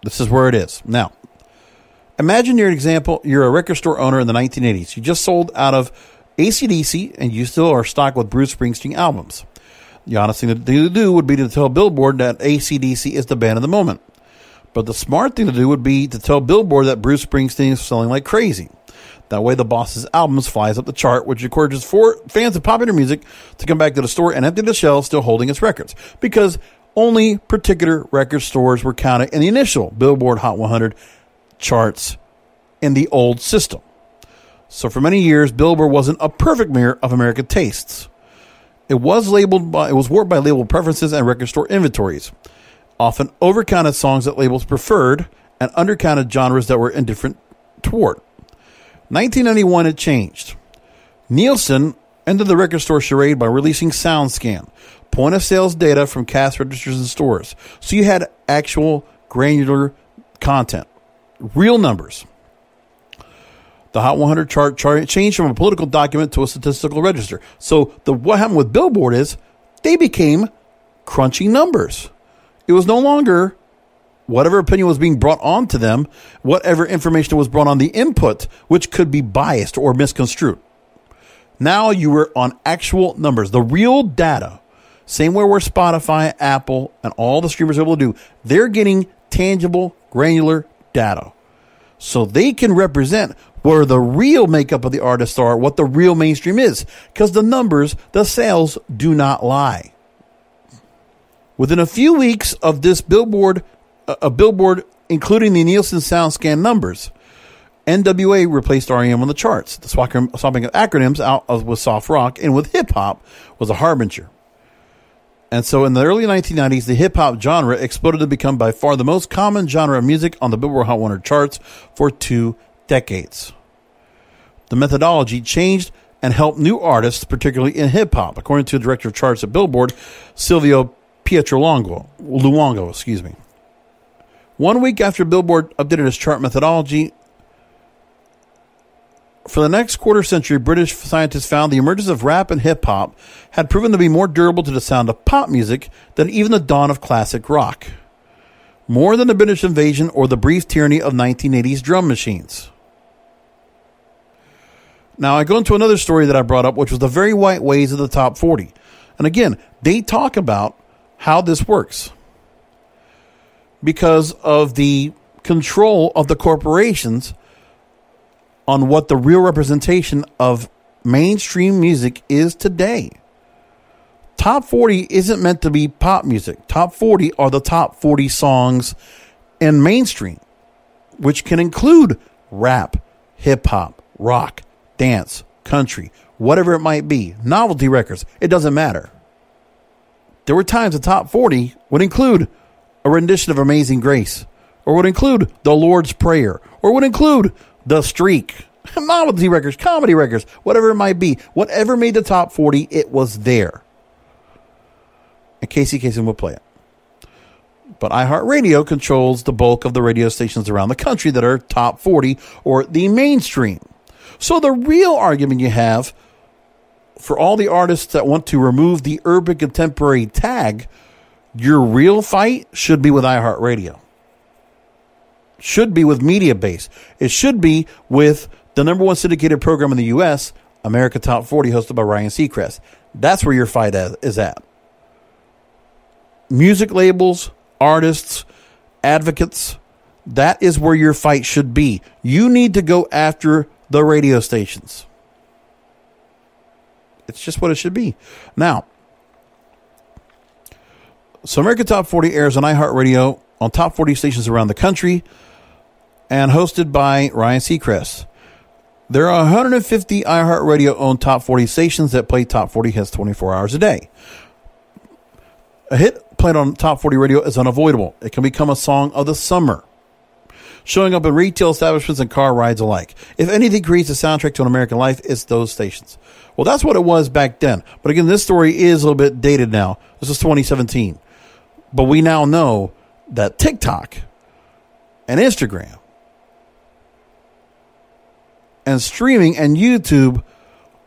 This is where it is. Now, imagine you're a record store owner in the 1980s. You just sold out of AC/DC and you still are stocked with Bruce Springsteen albums. The honest thing to do would be to tell Billboard that AC/DC is the band of the moment. But the smart thing to do would be to tell Billboard that Bruce Springsteen is selling like crazy. That way the boss's albums flies up the chart, which encourages fans of popular music to come back to the store and empty the shelves still holding its records. Because only particular record stores were counted in the initial Billboard Hot 100 charts in the old system. So for many years, Billboard wasn't a perfect mirror of American tastes. It was warped by label preferences and record store inventories. Often overcounted songs that labels preferred and undercounted genres that were indifferent toward. 1991, it changed. Nielsen ended the record store charade by releasing SoundScan, point-of-sales data from cash registers in stores. So you had actual granular content, real numbers. The Hot 100 chart changed from a political document to a statistical register. So what happened with Billboard is they became crunchy numbers. It was no longer whatever opinion was being brought on to them, whatever information was brought on the input, which could be biased or misconstrued. Now you were on actual numbers, the real data. Same way where Spotify, Apple, and all the streamers are able to do. They're getting tangible, granular data. So they can represent where the real makeup of the artists are, what the real mainstream is. Because the numbers, the sales do not lie. Within a few weeks of this Billboard, including the Nielsen SoundScan numbers, NWA replaced R.E.M. on the charts. The swapping of acronyms out with soft rock and with hip-hop was a harbinger. And so in the early 1990s, the hip-hop genre exploded to become by far the most common genre of music on the Billboard Hot 100 charts for 2 decades. The methodology changed and helped new artists, particularly in hip-hop, according to the director of charts at Billboard, Silvio Luongo. 1 week after Billboard updated its chart methodology, for the next quarter century, British scientists found the emergence of rap and hip-hop had proven to be more durable to the sound of pop music than even the dawn of classic rock. More than the British invasion or the brief tyranny of 1980s drum machines. Now, I go into another story that I brought up, which was the very white ways of the top 40. And again, they talk about how this works. Because of the control of the corporations on what the real representation of mainstream music is today. Top 40 isn't meant to be pop music. Top 40 are the top 40 songs in mainstream, which can include rap, hip-hop, rock, dance, country, whatever it might be, novelty records. It doesn't matter. There were times the top 40 would include a rendition of Amazing Grace, or would include The Lord's Prayer, or would include The Streak, novelty records, comedy records, whatever it might be. Whatever made the top 40, it was there. And Casey Kasem would play it. But iHeartRadio controls the bulk of the radio stations around the country that are top 40 or the mainstream. So the real argument you have for all the artists that want to remove the urban contemporary tag, your real fight should be with iHeartRadio. Should be with MediaBase. It should be with the number one syndicated program in the U.S., America Top 40, hosted by Ryan Seacrest. That's where your fight is at. Music labels, artists, advocates, that is where your fight should be. You need to go after the radio stations. It's just what it should be. Now, so America Top 40 airs on iHeartRadio on top 40 stations around the country and hosted by Ryan Seacrest. There are 150 iHeartRadio owned top 40 stations that play top 40 hits 24 hours a day. A hit played on Top 40 radio is unavoidable. It can become a song of the summer, showing up in retail establishments and car rides alike. If anything creates a soundtrack to an American life, it's those stations. Well, that's what it was back then. But again, this story is a little bit dated now. This is 2017. But we now know that TikTok and Instagram and streaming and YouTube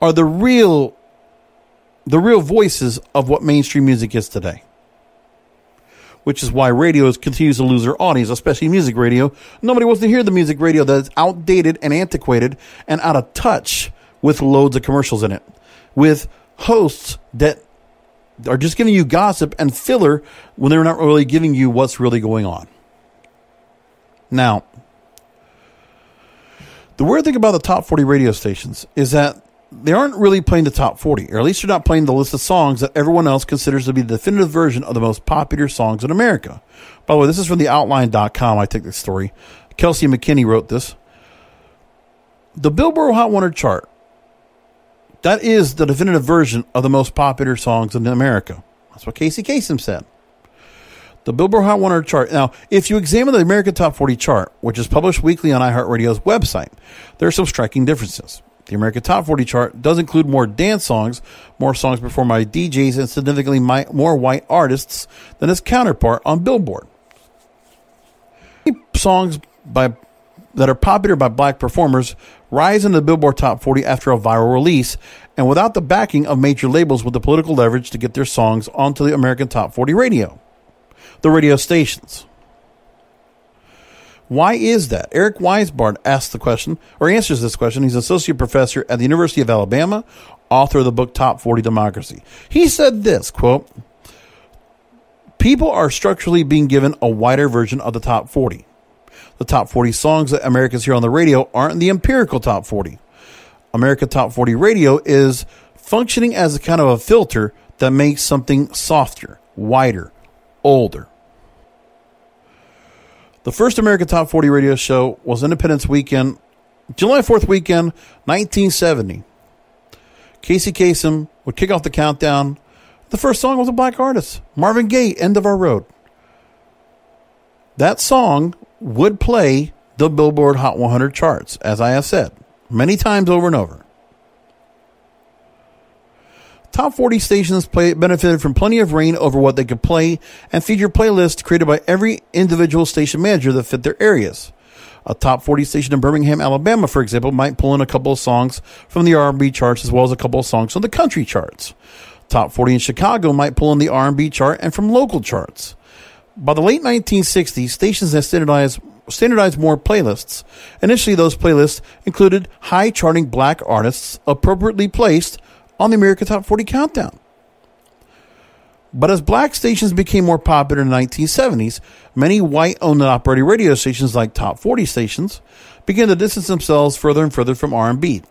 are the real voices of what mainstream music is today. Which is why radio continues to lose their audience, especially music radio. Nobody wants to hear the music radio that is outdated and antiquated and out of touch with loads of commercials in it. With hosts that are just giving you gossip and filler when they're not really giving you what's really going on. Now, the weird thing about the top 40 radio stations is that they aren't really playing the top 40, or at least they're not playing the list of songs that everyone else considers to be the definitive version of the most popular songs in America. By the way, this is from the Outline.com. I take this story. Kelsey McKinney wrote this. The Billboard Hot 100 chart, that is the definitive version of the most popular songs in America. That's what Casey Kasem said. The Billboard Hot 100 chart. Now, if you examine the American Top 40 chart, which is published weekly on iHeartRadio's website, there are some striking differences. The American Top 40 chart does include more dance songs, more songs performed by DJs, and significantly more white artists than its counterpart on Billboard. Songs that are popular by black performers rise into the Billboard Top 40 after a viral release and without the backing of major labels with the political leverage to get their songs onto the American Top 40 radio. The radio stations. Why is that? Eric Weisbart asks the question, or answers this question. He's an associate professor at the University of Alabama, author of the book Top 40 Democracy. He said this, quote, people are structurally being given a wider version of the top 40. The top 40 songs that Americans hear on the radio aren't in the empirical top 40. America Top 40 radio is functioning as a kind of a filter that makes something softer, wider, older. The first American Top 40 radio show was Independence Weekend, July 4th weekend, 1970. Casey Kasem would kick off the countdown. The first song was a black artist, Marvin Gaye, End of Our Road. That song would play the Billboard Hot 100 charts, as I have said, many times over and over. Top 40 stations benefited from plenty of reign over what they could play and feature playlists created by every individual station manager that fit their areas. A top 40 station in Birmingham, Alabama, for example, might pull in a couple of songs from the R&B charts as well as a couple of songs from the country charts. Top 40 in Chicago might pull in the R&B chart and from local charts. By the late 1960s, stations that standardized more playlists. Initially, those playlists included high-charting black artists appropriately placed on the American Top 40 countdown. But as black stations became more popular in the 1970s, many white-owned and operated radio stations like Top 40 stations began to distance themselves further and further from R&B.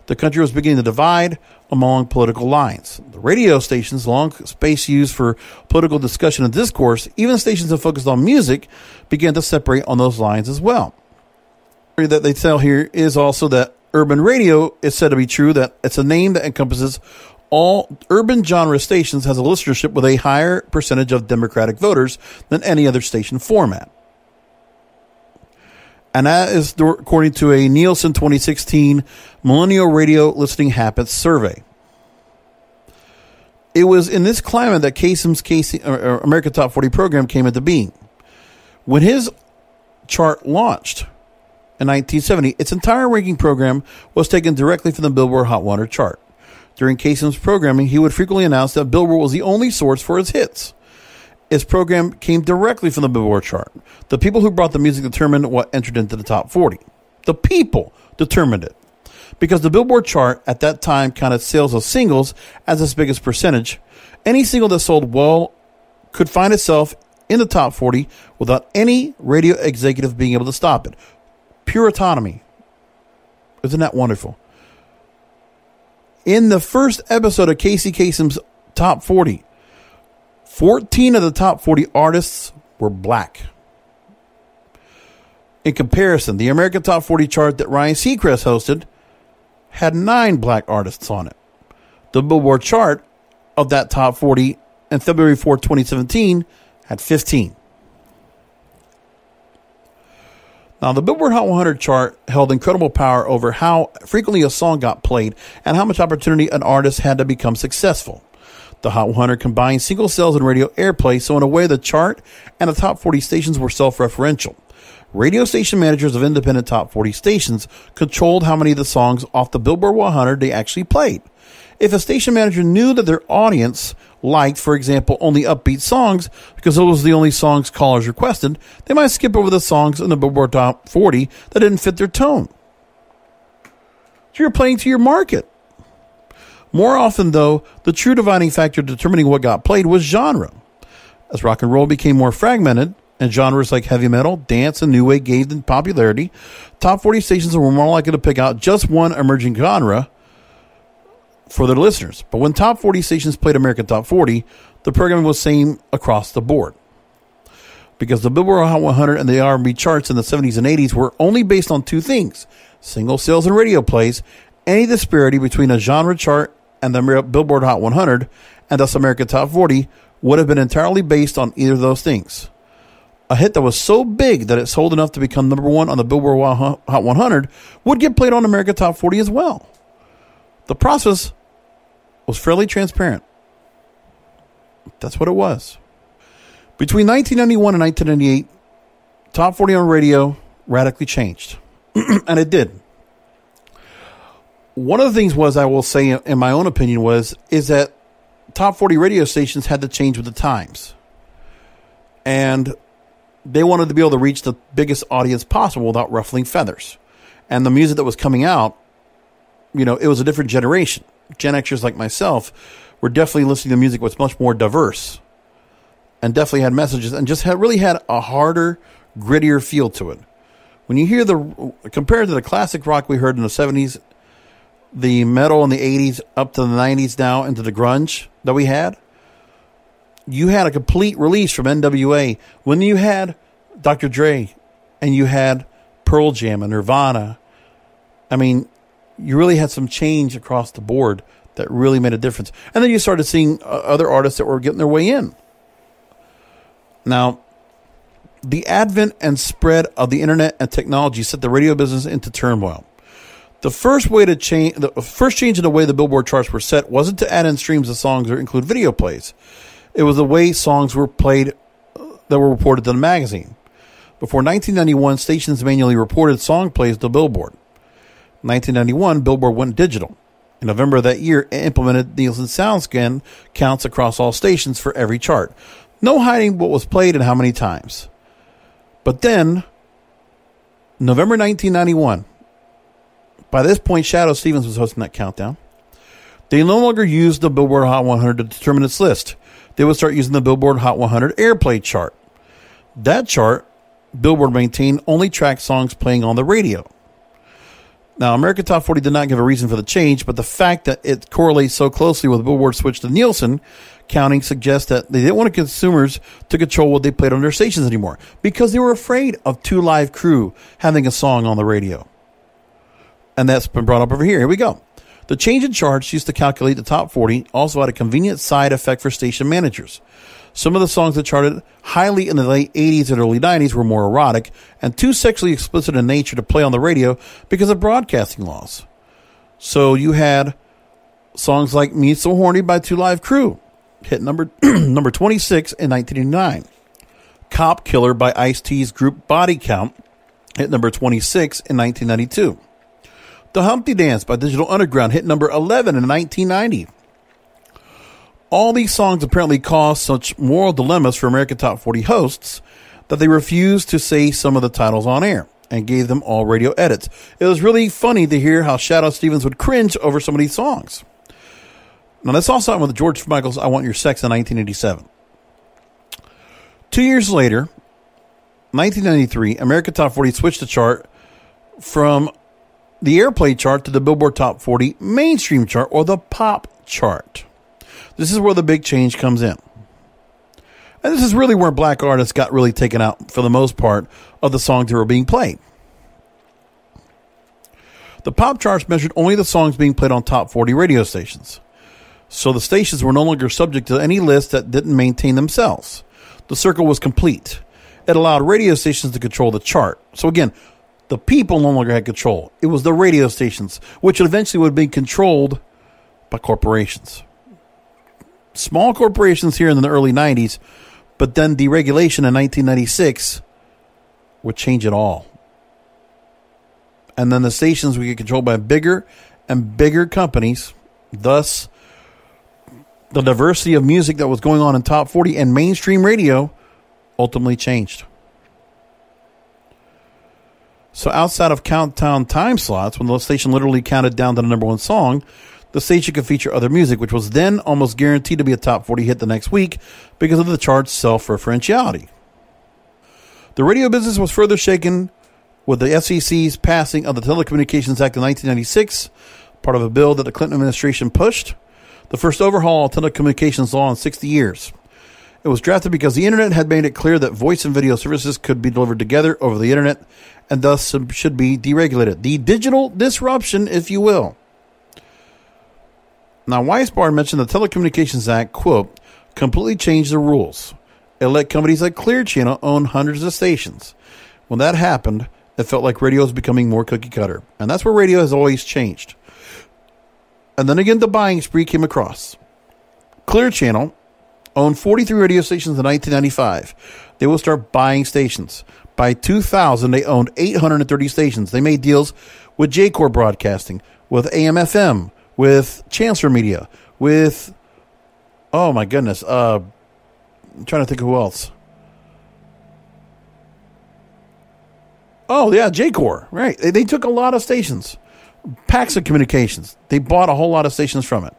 The country was beginning to divide along political lines. The radio stations, long space used for political discussion and discourse, even stations that focused on music, began to separate on those lines as well. That they tell here is also that urban radio is said to be true, that it's a name that encompasses all urban genre stations, has a listenership with a higher percentage of Democratic voters than any other station format. And that is according to a Nielsen 2016 Millennial Radio Listening Habits Survey. It was in this climate that Kasem's American Top 40 program came into being. When his chart launched in 1970, its entire ranking program was taken directly from the Billboard Hot 100 chart. During Kasem's programming, he would frequently announce that Billboard was the only source for his hits. His program came directly from the Billboard chart. The people who brought the music determined what entered into the top 40. The people determined it. Because the Billboard chart at that time counted sales of singles as its biggest percentage, any single that sold well could find itself in the top 40 without any radio executive being able to stop it. Pure autonomy. Isn't that wonderful? In the first episode of Casey Kasem's Top 40, 14 of the top 40 artists were black. In comparison, the American Top 40 chart that Ryan Seacrest hosted had 9 black artists on it. The Billboard chart of that top 40 and February 4, 2017 had 15. Now, the Billboard Hot 100 chart held incredible power over how frequently a song got played and how much opportunity an artist had to become successful. The Hot 100 combined single sales and radio airplay, so in a way the chart and the top 40 stations were self-referential. Radio station managers of independent top 40 stations controlled how many of the songs off the Billboard 100 they actually played. If a station manager knew that their audience liked, for example, only upbeat songs because those were the only songs callers requested, they might skip over the songs in the Billboard Top 40 that didn't fit their tone. So you're playing to your market. More often, though, the true dividing factor determining what got played was genre. As rock and roll became more fragmented, and genres like heavy metal, dance, and new wave gained in popularity, top 40 stations were more likely to pick out just one emerging genre for their listeners. But when top 40 stations played American Top 40, the programming was same across the board. Because the Billboard Hot 100 and the R&B charts in the 70s and 80s were only based on two things: single sales and radio plays. Any disparity between a genre chart and the Billboard Hot 100, and thus American Top 40, would have been entirely based on either of those things. A hit that was so big that it sold enough to become number one on the Billboard Hot 100 would get played on American Top 40 as well. The process was fairly transparent. That's what it was. Between 1991 and 1998, Top 40 on radio radically changed. And it did. One of the things was, I will say, in my own opinion, is that Top 40 radio stations had to change with the times. And they wanted to be able to reach the biggest audience possible without ruffling feathers. And the music that was coming out, it was a different generation. Gen Xers like myself were definitely listening to music that was much more diverse and definitely had messages and just really had a harder, grittier feel to it. When you hear compared to the classic rock we heard in the 70s, the metal in the 80s up to the 90s now into the grunge that we had, you had a complete release from NWA when you had Dr. Dre and you had Pearl Jam and Nirvana. I mean, you really had some change across the board that really made a difference. And then you started seeing other artists that were getting their way in. Now, the advent and spread of the internet and technology set the radio business into turmoil. The first change in the way the Billboard charts were set wasn't to add in streams of songs or include video plays. It was the way songs were played that were reported to the magazine. Before 1991, stations manually reported song plays to Billboard. In 1991, Billboard went digital. In November of that year, it implemented Nielsen SoundScan counts across all stations for every chart. No hiding what was played and how many times. But then, November 1991, by this point, Shadow Stevens was hosting that countdown. They no longer used the Billboard Hot 100 to determine its list. They would start using the Billboard Hot 100 airplay chart. That chart, Billboard maintained, only tracked songs playing on the radio. Now, American Top 40 did not give a reason for the change, but the fact that it correlates so closely with Billboard's switch to Nielsen counting suggests that they didn't want consumers to control what they played on their stations anymore because they were afraid of Two Live Crew having a song on the radio. And that's been brought up over here. Here we go. The change in charts used to calculate the top 40 also had a convenient side effect for station managers. Some of the songs that charted highly in the late 80s and early 90s were more erotic and too sexually explicit in nature to play on the radio because of broadcasting laws. So you had songs like Me So Horny by Two Live Crew, hit number 26 in 1989. Cop Killer by Ice-T's group Body Count, hit number 26 in 1992. The Humpty Dance by Digital Underground hit number 11 in 1990. All these songs apparently caused such moral dilemmas for American Top 40 hosts that they refused to say some of the titles on air and gave them all radio edits. It was really funny to hear how Shadow Stevens would cringe over some of these songs. Now, let's also start with George Michael's I Want Your Sex in 1987. 2 years later, 1993, American Top 40 switched the chart from the airplay chart to the Billboard Top 40 mainstream chart, or the pop chart. This is where the big change comes in. And this is really where black artists got really taken out, for the most part, of the songs that were being played. The pop charts measured only the songs being played on top 40 radio stations. So the stations were no longer subject to any list that didn't maintain themselves. The circle was complete. It allowed radio stations to control the chart. So again, the people no longer had control. It was the radio stations, which eventually would be controlled by corporations. Small corporations here in the early 90s, but then deregulation in 1996 would change it all. And then the stations would get controlled by bigger and bigger companies. Thus, the diversity of music that was going on in top 40 and mainstream radio ultimately changed. So outside of countdown time slots, when the station literally counted down to the number one song, the station could feature other music, which was then almost guaranteed to be a top 40 hit the next week because of the chart's self-referentiality. The radio business was further shaken with the FCC's passing of the Telecommunications Act of 1996, part of a bill that the Clinton administration pushed, the first overhaul of telecommunications law in 60 years. It was drafted because the internet had made it clear that voice and video services could be delivered together over the internet and thus should be deregulated. The digital disruption, if you will. Now, Weisbard mentioned the Telecommunications Act, quote, completely changed the rules. It let companies like Clear Channel own hundreds of stations. When that happened, it felt like radio was becoming more cookie cutter. And that's where radio has always changed. And then again, the buying spree came across. Clear Channel owned 43 radio stations in 1995. They will start buying stations. By 2000, they owned 830 stations. They made deals with J-Core Broadcasting, with AM/FM, with Chancellor Media, with, oh my goodness, I'm trying to think of who else. Oh, yeah, J-Core, right. They took a lot of stations. Paxson Communications, they bought a whole lot of stations from it.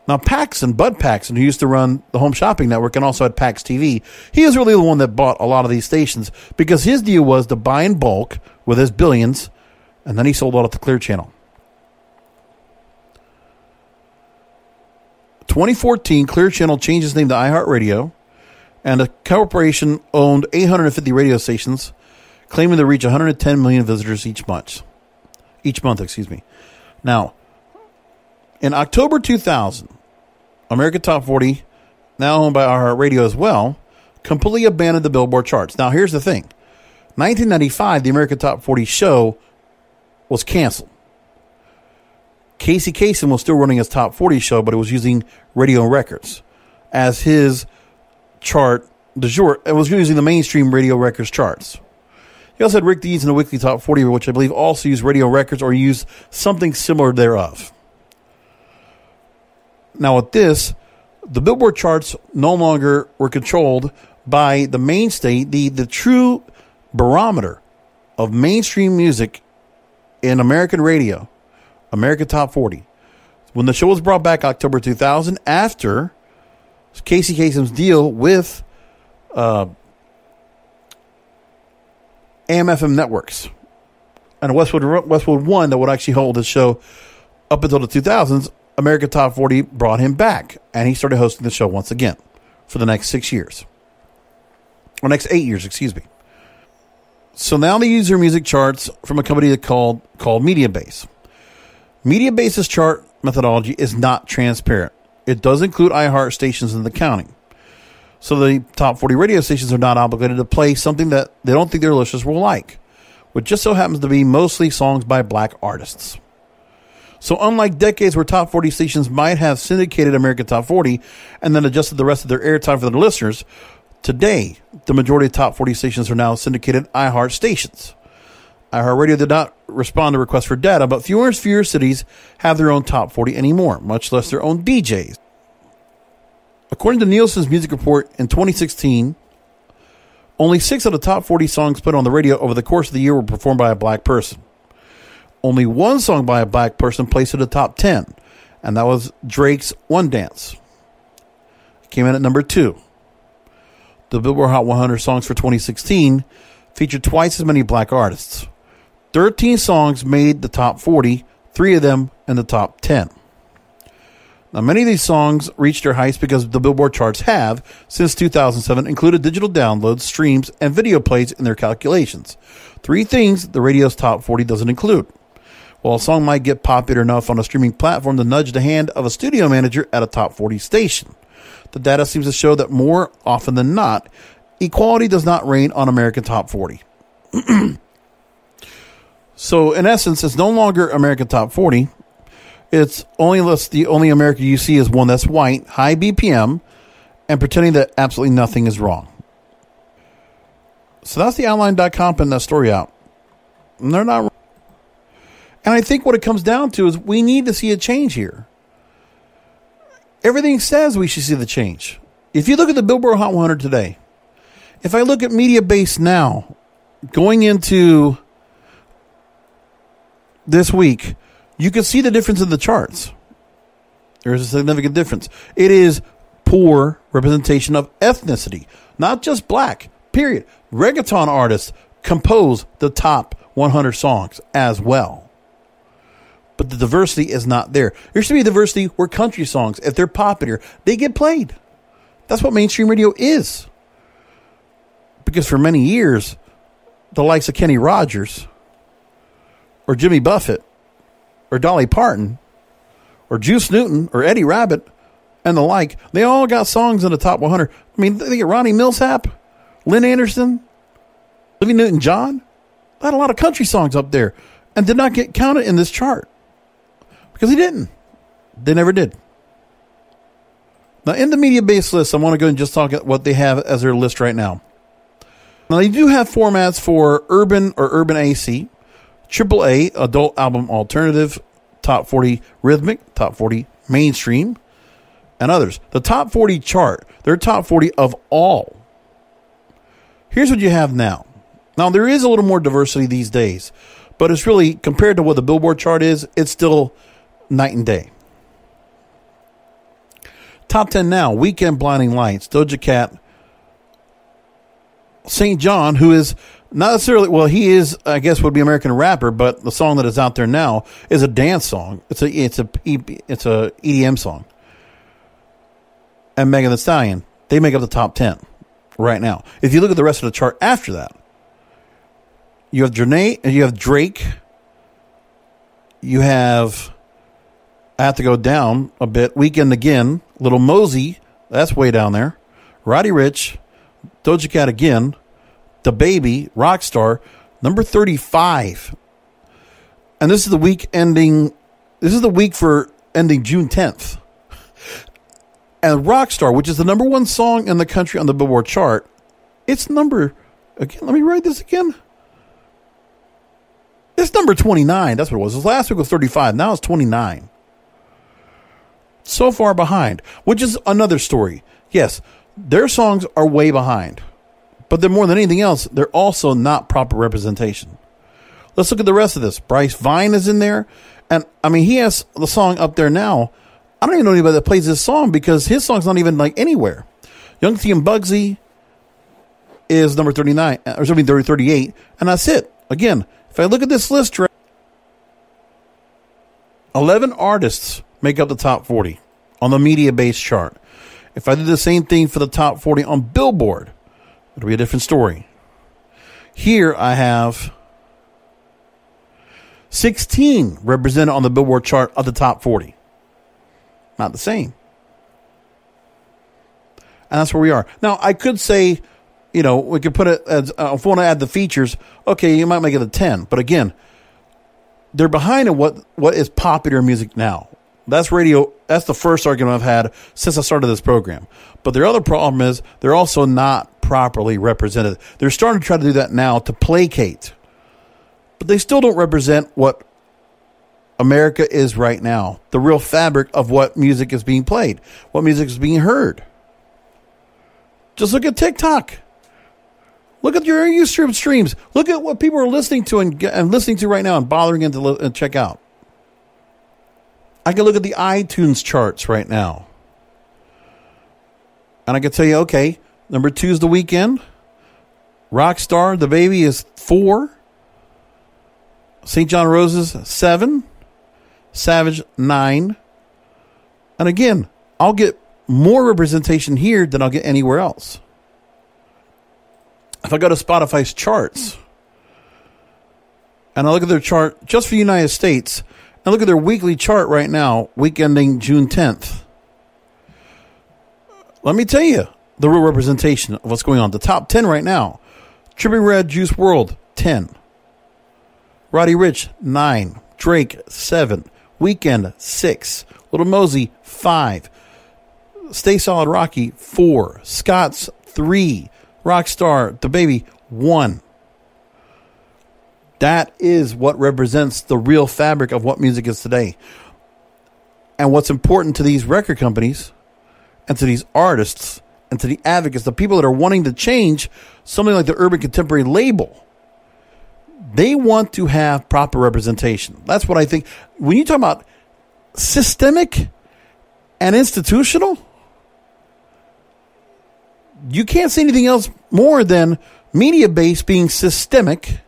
Now, Bud Paxson, who used to run the Home Shopping Network and also had Pax TV, he is really the one that bought a lot of these stations because his deal was to buy in bulk with his billions, and then he sold out to Clear Channel. 2014, Clear Channel changed its name to iHeartRadio, and the corporation owned 850 radio stations, claiming to reach 110 million visitors each month. Now, in October 2000, American Top 40, now owned by iHeartRadio as well, completely abandoned the Billboard charts. Now, here's the thing. 1995, the American Top 40 show was canceled. Casey Kasem was still running his Top 40 show, but it was using Radio Records as his chart du jour. It was using the mainstream Radio Records charts. He also had Rick Dees in the Weekly Top 40, which I believe also used Radio Records or used something similar thereof. Now with this, the Billboard charts no longer were controlled by the mainstay, the true barometer of mainstream music in American radio, American Top 40. When the show was brought back October 2000, after Casey Kasem's deal with AM/FM networks and Westwood One that would actually hold his show up until the 2000s, American Top 40 brought him back, and he started hosting the show once again for the next 6 years. Or next 8 years, excuse me. So now they use their music charts from a company called Mediabase. Mediabase's chart methodology is not transparent. It does include iHeart stations in the counting. So the top 40 radio stations are not obligated to play something that they don't think their listeners will like, which just so happens to be mostly songs by black artists. So unlike decades where top 40 stations might have syndicated American Top 40 and then adjusted the rest of their airtime for their listeners, today the majority of top 40 stations are now syndicated iHeart stations. iHeartRadio did not respond to requests for data, but fewer and fewer cities have their own top 40 anymore, much less their own DJs. According to Nielsen's music report in 2016, only 6 of the top 40 songs played on the radio over the course of the year were performed by a black person. Only 1 song by a black person placed in the top 10, and that was Drake's One Dance. It came in at number 2. The Billboard Hot 100 songs for 2016 featured twice as many black artists. 13 songs made the top 40, 3 of them in the top 10. Now, many of these songs reached their heights because the Billboard charts have, since 2007, included digital downloads, streams, and video plays in their calculations. 3 things the radio's top 40 doesn't include. While a song might get popular enough on a streaming platform to nudge the hand of a studio manager at a top 40 station, the data seems to show that more often than not, equality does not reign on American Top 40. So, in essence, it's no longer American Top 40. It's the only America you see is one that's white, high BPM, and pretending that absolutely nothing is wrong. So that's the outline.com putting that story out. And they're not wrong. And I think what it comes down to is we need to see a change here. Everything says we should see the change. If you look at the Billboard Hot 100 today, if I look at Media Base now, going into this week, you can see the difference in the charts. There's a significant difference. It is poor representation of ethnicity, not just black, period. Reggaeton artists compose the top 100 songs as well. But the diversity is not there. There should be diversity where country songs, if they're popular, they get played. That's what mainstream radio is. Because for many years, the likes of Kenny Rogers or Jimmy Buffett or Dolly Parton or Juice Newton or Eddie Rabbitt and the like, they all got songs in the top 100. I mean, they get Ronnie Millsap, Lynn Anderson, Olivia Newton-John. They had a lot of country songs up there and did not get counted in this chart because they didn't. They never did. Now, in the media base list, I want to go and just talk about what they have as their list right now. Now, they do have formats for urban or urban AC, AAA, adult album alternative, top 40 rhythmic, top 40 mainstream, and others. The top 40 chart, they're top 40 of all. Here's what you have now. Now, there is a little more diversity these days, but it's really, compared to what the Billboard chart is, it's still night and day. Top 10 now, Weekend Blinding Lights, Doja Cat, St. John, who is not necessarily, well, he is, I guess, would be American rapper, but the song that is out there now is a dance song. It's a EDM song. And Megan Thee Stallion, they make up the top 10 right now. If you look at the rest of the chart after that, you have Janae, and you have Drake. You have, I have to go down a bit, Weekend Again, Little Mosey, that's way down there. Roddy Ricch, Doja Cat again, The Baby, Rockstar, number 35. And this is the week ending, this is the week for ending June 10th. And Rockstar, which is the number one song in the country on the Billboard chart, it's number, again, let me write this again. It's number 29. That's what it was. Last week was 35. Now it's 29. So far behind, which is another story. Yes, their songs are way behind. But they're more than anything else, they're also not proper representation. Let's look at the rest of this. Bryce Vine is in there. And, I mean, he has the song up there now. I don't even know anybody that plays this song because his song's not even, like, anywhere. Young T and Bugsy is number 39, or something 38, and that's it. Again, if I look at this list, 11 artists make up the top 40 on the media-based chart. If I did the same thing for the top 40 on Billboard, it'll be a different story. Here I have 16 represented on the Billboard chart of the top 40. Not the same. And that's where we are. Now, I could say, you know, we could put it as, if we want to add the features, okay, you might make it a 10. But again, they're behind in what is popular music now. That's radio. That's the first argument I've had since I started this program. But their other problem is they're also not properly represented. They're starting to try to do that now to placate. But they still don't represent what America is right now. The real fabric of what music is being played. What music is being heard. Just look at TikTok. Look at your YouTube streams. Look at what people are listening to and listening to right now and bothering to check out. I can look at the iTunes charts right now. And I can tell you, okay, number 2 is The Weeknd. Rockstar, The Baby is 4. St. John Roses, 7. Savage, 9. And again, I'll get more representation here than I'll get anywhere else. If I go to Spotify's charts, and I look at their chart just for the United States, and look at their weekly chart right now, week ending June 10th. Let me tell you the real representation of what's going on. The top 10 right now: Trippie Redd, Juice WRLD, 10. Roddy Ricch, 9. Drake, 7. Weeknd, 6. Little Mosey, 5. Stay Solid Rocky, 4. Scott's, 3. Rockstar, the Baby, 1. That is what represents the real fabric of what music is today. And what's important to these record companies and to these artists and to the advocates, the people that are wanting to change something like the Urban Contemporary label, they want to have proper representation. That's what I think. When you talk about systemic and institutional, you can't say anything else more than media base being systemic,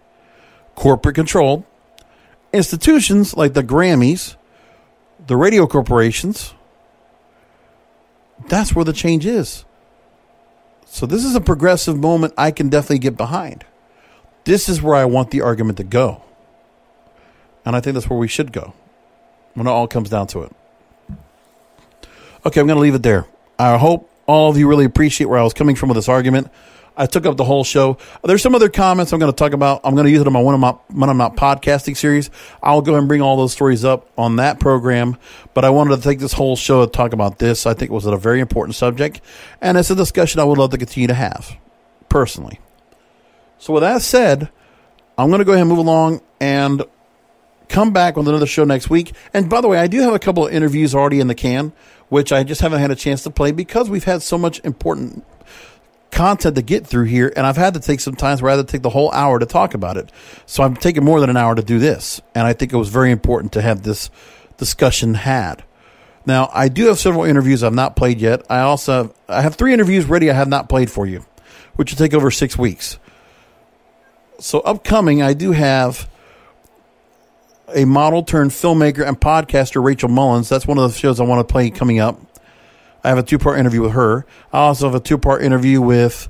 corporate controlled, institutions like the Grammys, the radio corporations. That's where the change is. So this is a progressive moment I can definitely get behind. This is where I want the argument to go. And I think that's where we should go when it all comes down to it. Okay, I'm going to leave it there. I hope all of you really appreciate where I was coming from with this argument. I took up the whole show. There's some other comments I'm going to talk about. I'm going to use it on my When I'm Not podcasting series. I'll go ahead and bring all those stories up on that program. But I wanted to take this whole show to talk about this. I think it was a very important subject. And it's a discussion I would love to continue to have, personally. So with that said, I'm going to go ahead and move along and come back with another show next week. And by the way, I do have a couple of interviews already in the can, which I just haven't had a chance to play because we've had so much important content to get through here, and I've had to take some time where I had to take the whole hour to talk about it. So I'm taking more than an hour to do this, and I think it was very important to have this discussion had. Now, I do have several interviews I've not played yet. I have 3 interviews ready I have not played for you, which will take over 6 weeks. So upcoming, I do have a model turned filmmaker and podcaster, Rachel Mullins. That's one of the shows I want to play coming up. I have a 2-part interview with her. I also have a 2-part interview with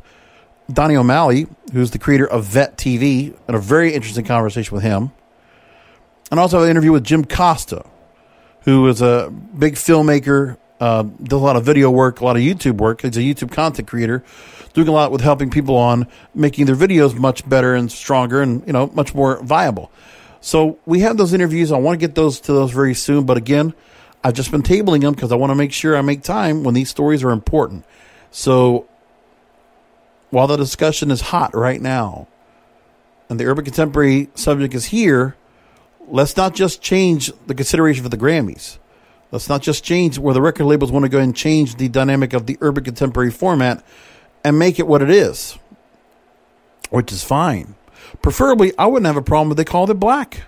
Donnie O'Malley, who's the creator of Vet TV, and a very interesting conversation with him. And also have an interview with Jim Costa, who is a big filmmaker, does a lot of video work, a lot of YouTube work. He's a YouTube content creator, doing a lot with helping people on making their videos much better and stronger and, much more viable. So we have those interviews. I want to get to those very soon. But again, I've just been tabling them because I want to make sure I make time when these stories are important. So while the discussion is hot right now and the Urban Contemporary subject is here, let's not just change the consideration for the Grammys. Let's not just change where the record labels want to go and change the dynamic of the Urban Contemporary format and make it what it is, which is fine. Preferably, I wouldn't have a problem if they called it black.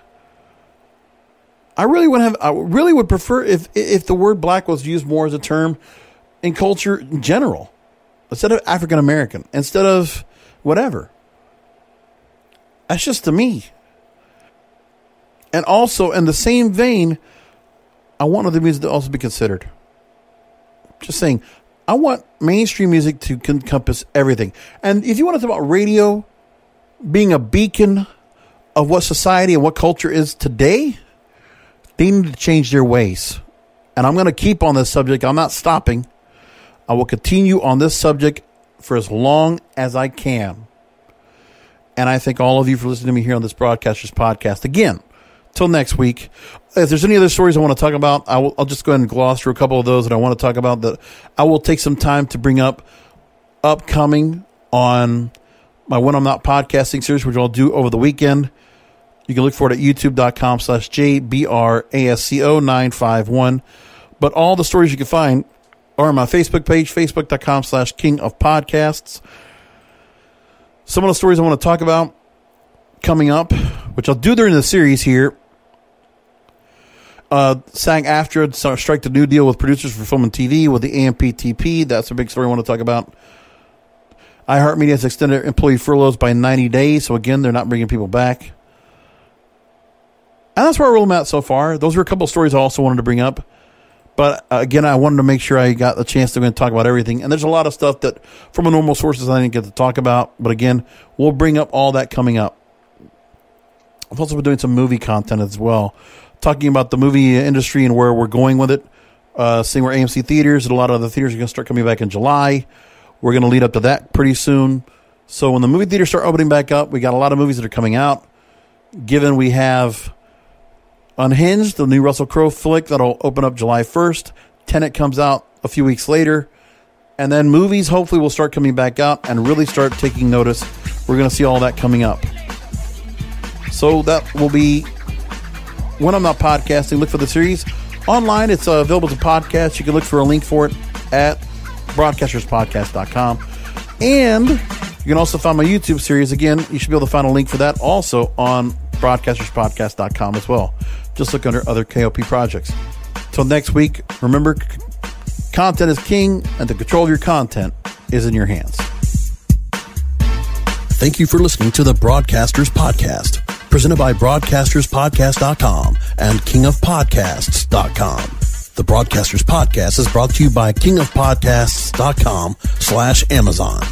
I really would prefer if the word black was used more as a term in culture in general, instead of African American, instead of whatever. That's just to me. And also, in the same vein, I want other music to also be considered. Just saying, I want mainstream music to encompass everything. And if you want to talk about radio being a beacon of what society and what culture is today, they need to change their ways. And I'm going to keep on this subject. I'm not stopping. I will continue on this subject for as long as I can. And I thank all of you for listening to me here on this Broadcasters Podcast. Again, till next week. If there's any other stories I want to talk about, I'll just go ahead and gloss through a couple of those that I want to talk about that I will take some time to bring up upcoming on my When I'm Not Podcasting series, which I'll do over the weekend. You can look for it at youtube.com/JBRASCO951. But all the stories you can find are on my Facebook page, facebook.com/King of Podcasts. Some of the stories I want to talk about coming up, which I'll do during the series here. SAG-AFTRA strike the new deal with producers for film and TV with the AMPTP. That's a big story I want to talk about. iHeartMedia has extended employee furloughs by 90 days. So again, they're not bringing people back. And that's where I roll them out so far. Those are a couple of stories I also wanted to bring up. But again, I wanted to make sure I got the chance to talk about everything. And there's a lot of stuff that from a normal sources I didn't get to talk about. But again, we'll bring up all that coming up. I've also been doing some movie content as well, talking about the movie industry and where we're going with it. Seeing where AMC theaters and a lot of other theaters are going to start coming back in July. We're going to lead up to that pretty soon. So when the movie theaters start opening back up, we got a lot of movies that are coming out. Given we have Unhinged, the new Russell Crowe flick that'll open up July 1st. Tenet comes out a few weeks later. And then movies hopefully will start coming back out and really start taking notice. We're going to see all that coming up. So that will be when I'm not podcasting. Look for the series. Online, it's available as a podcast. You can look for a link for it at broadcasterspodcast.com. And you can also find my YouTube series. Again, you should be able to find a link for that also on broadcasterspodcast.com as well. Just look under other KOP projects. Till next week, remember, content is king, and the control of your content is in your hands. Thank you for listening to the Broadcasters Podcast, presented by broadcasterspodcast.com and kingofpodcasts.com. The Broadcasters Podcast is brought to you by kingofpodcasts.com/Amazon.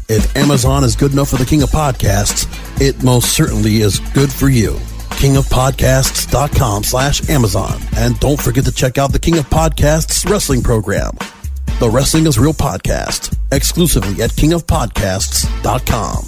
If Amazon is good enough for the King of Podcasts, it most certainly is good for you. kingofpodcasts.com/Amazon. And don't forget to check out the King of Podcasts wrestling program, The Wrestling is Real podcast, exclusively at kingofpodcasts.com.